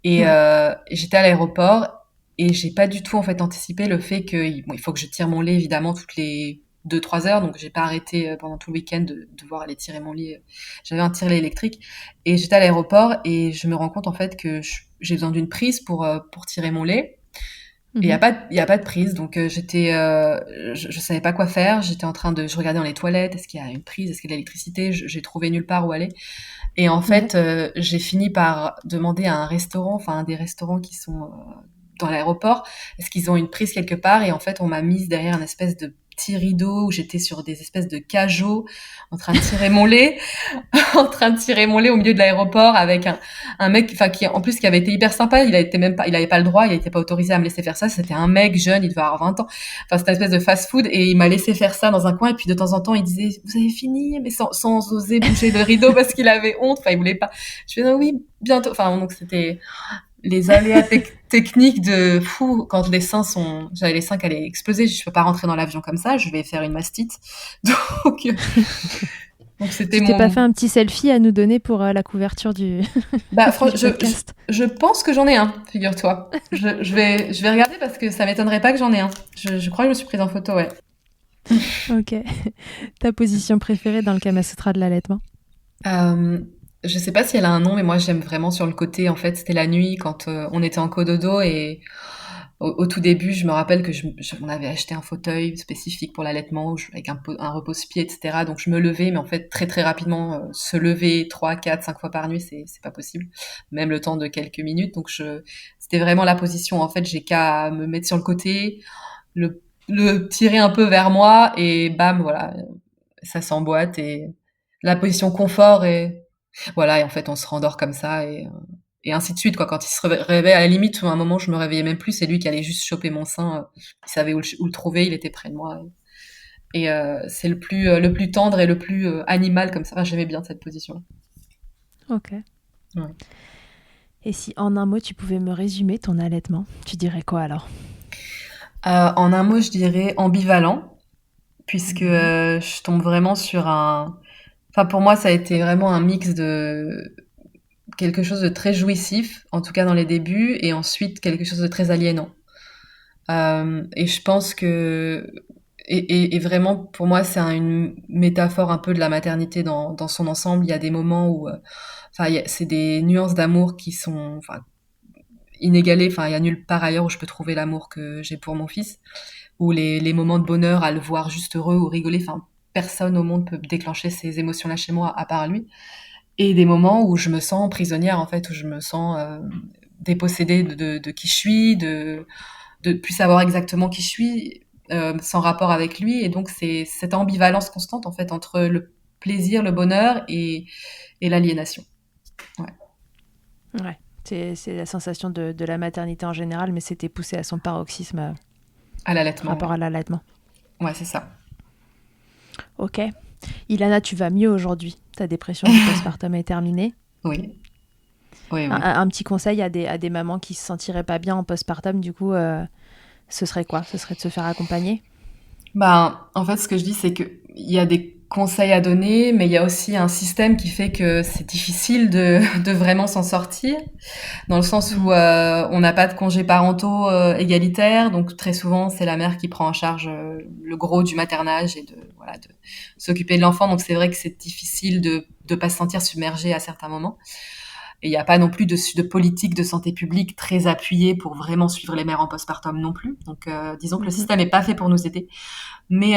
Et Ouais. j'étais à l'aéroport et j'ai pas du tout en fait anticipé le fait que bon, il faut que je tire mon lait évidemment toutes les 2-3 heures, donc j'ai pas arrêté pendant tout le week-end de devoir aller tirer mon lait. J'avais un tire-lait électrique et j'étais à l'aéroport et je me rends compte en fait que j'ai besoin d'une prise pour tirer mon lait. Et Mhm. il y a pas de prise, donc je savais pas quoi faire. Je regardais dans les toilettes, est-ce qu'il y a une prise, est-ce qu'il y a de l'électricité. J'ai trouvé nulle part où aller. Et en Ouais. fait, j'ai fini par demander à un restaurant, enfin un des restaurants qui sont dans l'aéroport, est-ce qu'ils ont une prise quelque part. Et en fait, on m'a mise derrière une espèce de petits rideaux où j'étais sur des espèces de cajots en train de tirer mon lait, en train de tirer mon lait au milieu de l'aéroport avec un mec, enfin, qui avait été hyper sympa. Il avait pas le droit, il était pas autorisé à me laisser faire ça. C'était un mec jeune, il devait avoir 20 ans. Enfin, c'était une espèce de fast-food et il m'a laissé faire ça dans un coin et puis de temps en temps, il disait, vous avez fini? Mais sans oser bouger le rideau parce qu'il avait honte. Enfin, il voulait pas. Je fais, non, oui, bientôt. Enfin, donc c'était les aléas techniques de fou quand j'avais les seins qui allaient exploser. Je peux pas rentrer dans l'avion comme ça. Je vais faire une mastite. Donc, donc c'était Tu t'es pas fait un petit selfie à nous donner pour la couverture du, Bah, du podcast? je pense que j'en ai un, figure-toi. Je vais regarder parce que ça m'étonnerait pas que j'en ai un. Je crois que je me suis prise en photo, ouais. Ok. Ta position préférée dans le Kama Sutra de l'allaitement? Euh, je sais pas si elle a un nom, mais moi j'aime vraiment sur le côté. En fait, c'était la nuit quand on était en cododo et au tout début, je me rappelle que on avait acheté un fauteuil spécifique pour l'allaitement avec un repose-pied, etc. Donc je me levais, mais en fait très très rapidement, se lever 3, 4, 5 fois par nuit, c'est pas possible, même le temps de quelques minutes. Donc c'était vraiment la position. En fait, j'ai qu'à me mettre sur le côté, le tirer un peu vers moi et bam, voilà, ça s'emboîte et la position confort et voilà. Et en fait, on se rendort comme ça et ainsi de suite, quoi. Quand il se réveille, à la limite, à un moment, je me réveillais même plus, c'est lui qui allait juste choper mon sein, il savait où le trouver, il était près de moi. Et c'est le plus tendre et le plus animal comme ça. Enfin, j'aimais bien cette position. Ok. Ouais. Et si en un mot tu pouvais me résumer ton allaitement, tu dirais quoi alors? En un mot, je dirais ambivalent, puisque Mhm. je tombe vraiment sur un... Enfin, pour moi, ça a été vraiment un mix de quelque chose de très jouissif, en tout cas dans les débuts, et ensuite quelque chose de très aliénant. Et je pense que et vraiment pour moi c'est une métaphore un peu de la maternité dans son ensemble. Il y a des moments où enfin c'est des nuances d'amour qui sont enfin inégalées. Enfin il y a nulle part ailleurs où je peux trouver l'amour que j'ai pour mon fils. Ou les moments de bonheur à le voir juste heureux ou rigoler. Enfin personne au monde peut déclencher ces émotions-là chez moi à part lui. Et des moments où je me sens prisonnière en fait, où je me sens dépossédée de qui je suis, de plus savoir exactement qui je suis, sans rapport avec lui. Et donc, c'est cette ambivalence constante, en fait, entre le plaisir, le bonheur et l'aliénation. Ouais. Ouais. C'est la sensation de la maternité en général, mais c'était poussé à son paroxysme À l'allaitement, rapport ouais. à l'allaitement. Ouais, c'est ça. Ok. Ilana, tu vas mieux aujourd'hui. Ta dépression du postpartum est terminée. Oui, oui, Un, oui. un petit conseil à des mamans qui se sentiraient pas bien en postpartum, du coup, ce serait quoi? Ce serait de se faire accompagner? Ben, en fait, ce que je dis, c'est que il y a des conseils à donner, mais il y a aussi un système qui fait que c'est difficile de vraiment s'en sortir, dans le sens où Mhm. on n'a pas de congés parentaux égalitaires, donc très souvent c'est la mère qui prend en charge le gros du maternage et de voilà de s'occuper de l'enfant. Donc c'est vrai que c'est difficile de pas se sentir submergé à certains moments. Et il n'y a pas non plus de politique de santé publique très appuyée pour vraiment suivre les mères en postpartum non plus. Donc disons que le Mhm. système n'est pas fait pour nous aider. Mais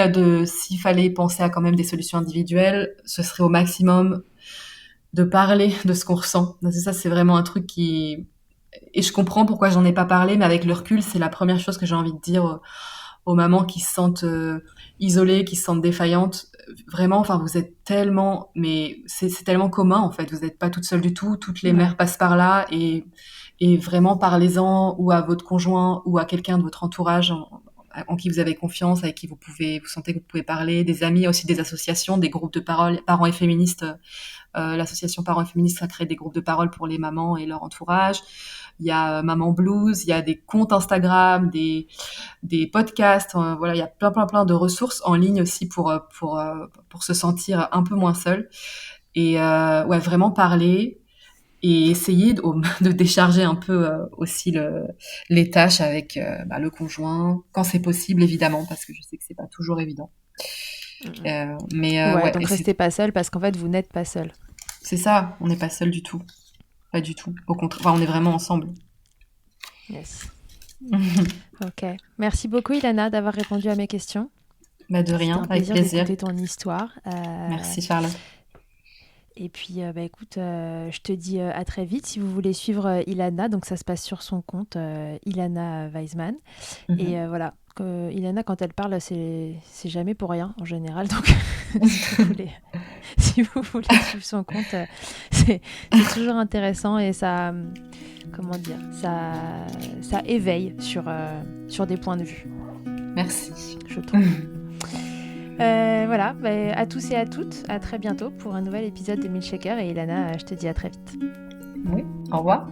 s'il fallait penser à quand même des solutions individuelles, ce serait au maximum de parler de ce qu'on ressent. Parce que ça, c'est vraiment un truc qui... Et je comprends pourquoi j'en ai pas parlé, mais avec le recul, c'est la première chose que j'ai envie de dire aux mamans qui se sentent isolées, qui se sentent défaillantes. Vraiment, enfin, vous êtes tellement... Mais c'est tellement commun, en fait. Vous n'êtes pas toute seule du tout. Toutes les Ouais. mères passent par là. Et vraiment, parlez-en ou à votre conjoint ou à quelqu'un de votre entourage en qui vous avez confiance, avec qui vous sentez que vous pouvez parler, des amis, il y a aussi des associations, des groupes de parole, parents et féministes. L'association Parents et Féministes a créé des groupes de parole pour les mamans et leur entourage. Il y a Maman Blues, il y a des comptes Instagram, des podcasts. Voilà, il y a plein de ressources en ligne aussi pour se sentir un peu moins seul. Et ouais, vraiment parler et essayer de décharger un peu aussi les tâches avec le conjoint, quand c'est possible évidemment, parce que je sais que c'est pas toujours évident. Mhm. Mais Ouais, ouais, donc et restez pas seul parce qu'en fait, vous n'êtes pas seul. c'est ça, on n'est pas seul du tout. Pas du tout. Au contraire, enfin, on est vraiment ensemble. Yes. Ok. Merci beaucoup, Ilana, d'avoir répondu à mes questions. Bah de C'était rien, un avec plaisir plaisir. d'écouter ton histoire. Merci Charlotte. Et puis, bah, écoute, je te dis à très vite. Si vous voulez suivre Ilana, donc ça se passe sur son compte, Ilana Weisman. Et Mhm. voilà, que Ilana, quand elle parle, c'est jamais pour rien en général. Donc, si vous voulez suivre son compte, c'est toujours intéressant et ça, comment dire, ça éveille sur des points de vue. Merci. Je trouve. Voilà, à tous et à toutes, à très bientôt pour un nouvel épisode de Milkshaker. Et Ilana, je te dis à très vite. Oui, au revoir.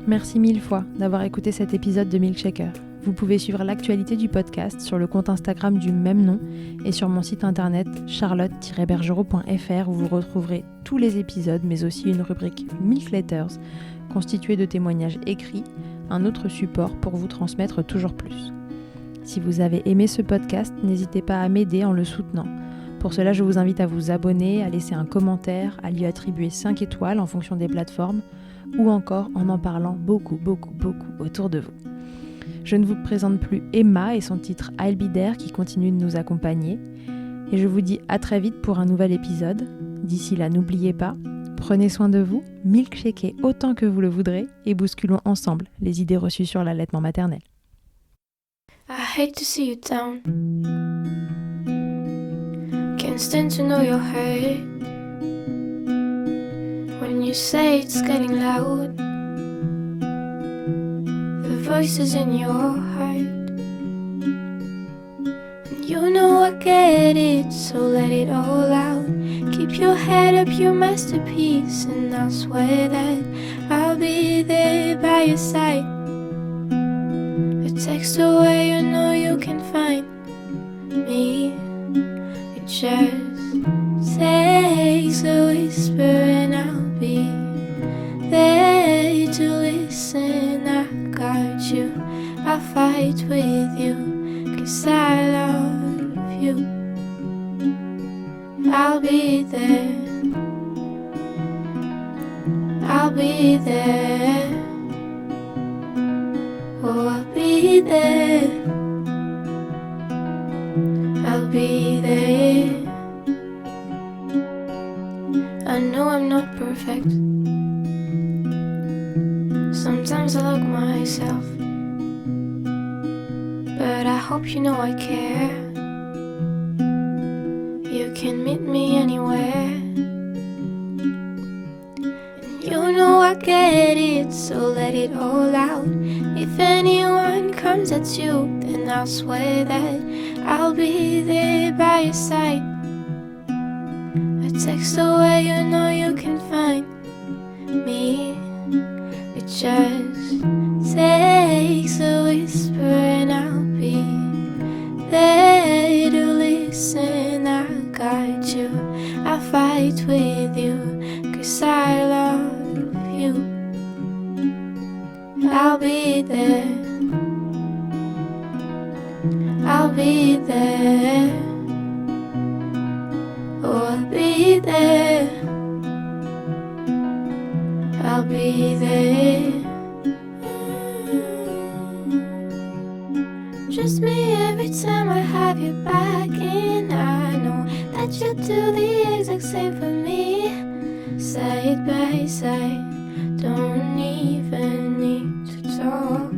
Merci 1000 fois d'avoir écouté cet épisode de Milkshaker. Vous pouvez suivre l'actualité du podcast sur le compte Instagram du même nom et sur mon site internet charlotte-bergerot.fr où vous retrouverez tous les épisodes mais aussi une rubrique Milk Letters constituée de témoignages écrits, un autre support pour vous transmettre toujours plus. Si vous avez aimé ce podcast, n'hésitez pas à m'aider en le soutenant. Pour cela, je vous invite à vous abonner, à laisser un commentaire, à lui attribuer 5 étoiles en fonction des plateformes ou encore en parlant beaucoup autour de vous. Je ne vous présente plus Emma et son titre I'll Be There qui continue de nous accompagner. Et je vous dis à très vite pour un nouvel épisode. D'ici là, n'oubliez pas, prenez soin de vous, milkshakez autant que vous le voudrez et bousculons ensemble les idées reçues sur l'allaitement maternel. I hate to see you down. Can't stand to know you're hurt. When you say it's getting loud, the voices in your heart. And you know I get it, so let it all out. Keep your head up, your masterpiece, and I'll swear that I'll be there by your side. Text away, you know you can find me. It just takes a whisper and I'll be there to listen. I got you, I'll fight with you, 'cause I love you. I'll be there, I'll be there. Oh, I'll be there, I'll be there. I know I'm not perfect. Sometimes I look myself, but I hope you know I care. You can meet me anywhere. You know I get it, so let it all out. If anyone comes at you, then I'll swear that I'll be there by your side. A text away, you know you can find me. It just takes a whisper and I'll be there to listen. I got you, I'll fight with you, 'cause I love you. I'll be there, I'll be there. Oh, I'll be there, I'll be there. Just me every time I have you back, and I know that you do the exact same for me. Side by side, don't even need to talk.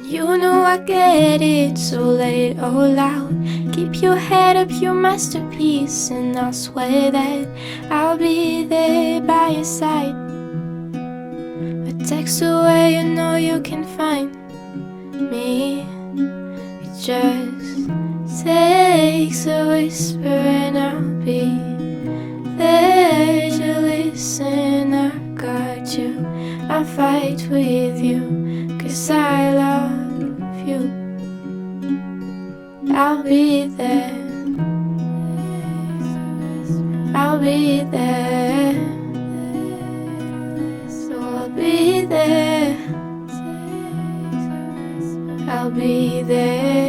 You know I get it, so let it all out. Keep your head up, your masterpiece, and I'll swear that I'll be there by your side. A text away, you know you can find me. It just takes a whisper and I'll be there to listen. I got you, I'll fight with you, 'cause I love you. I'll be there, I'll be there. So I'll be there, I'll be there.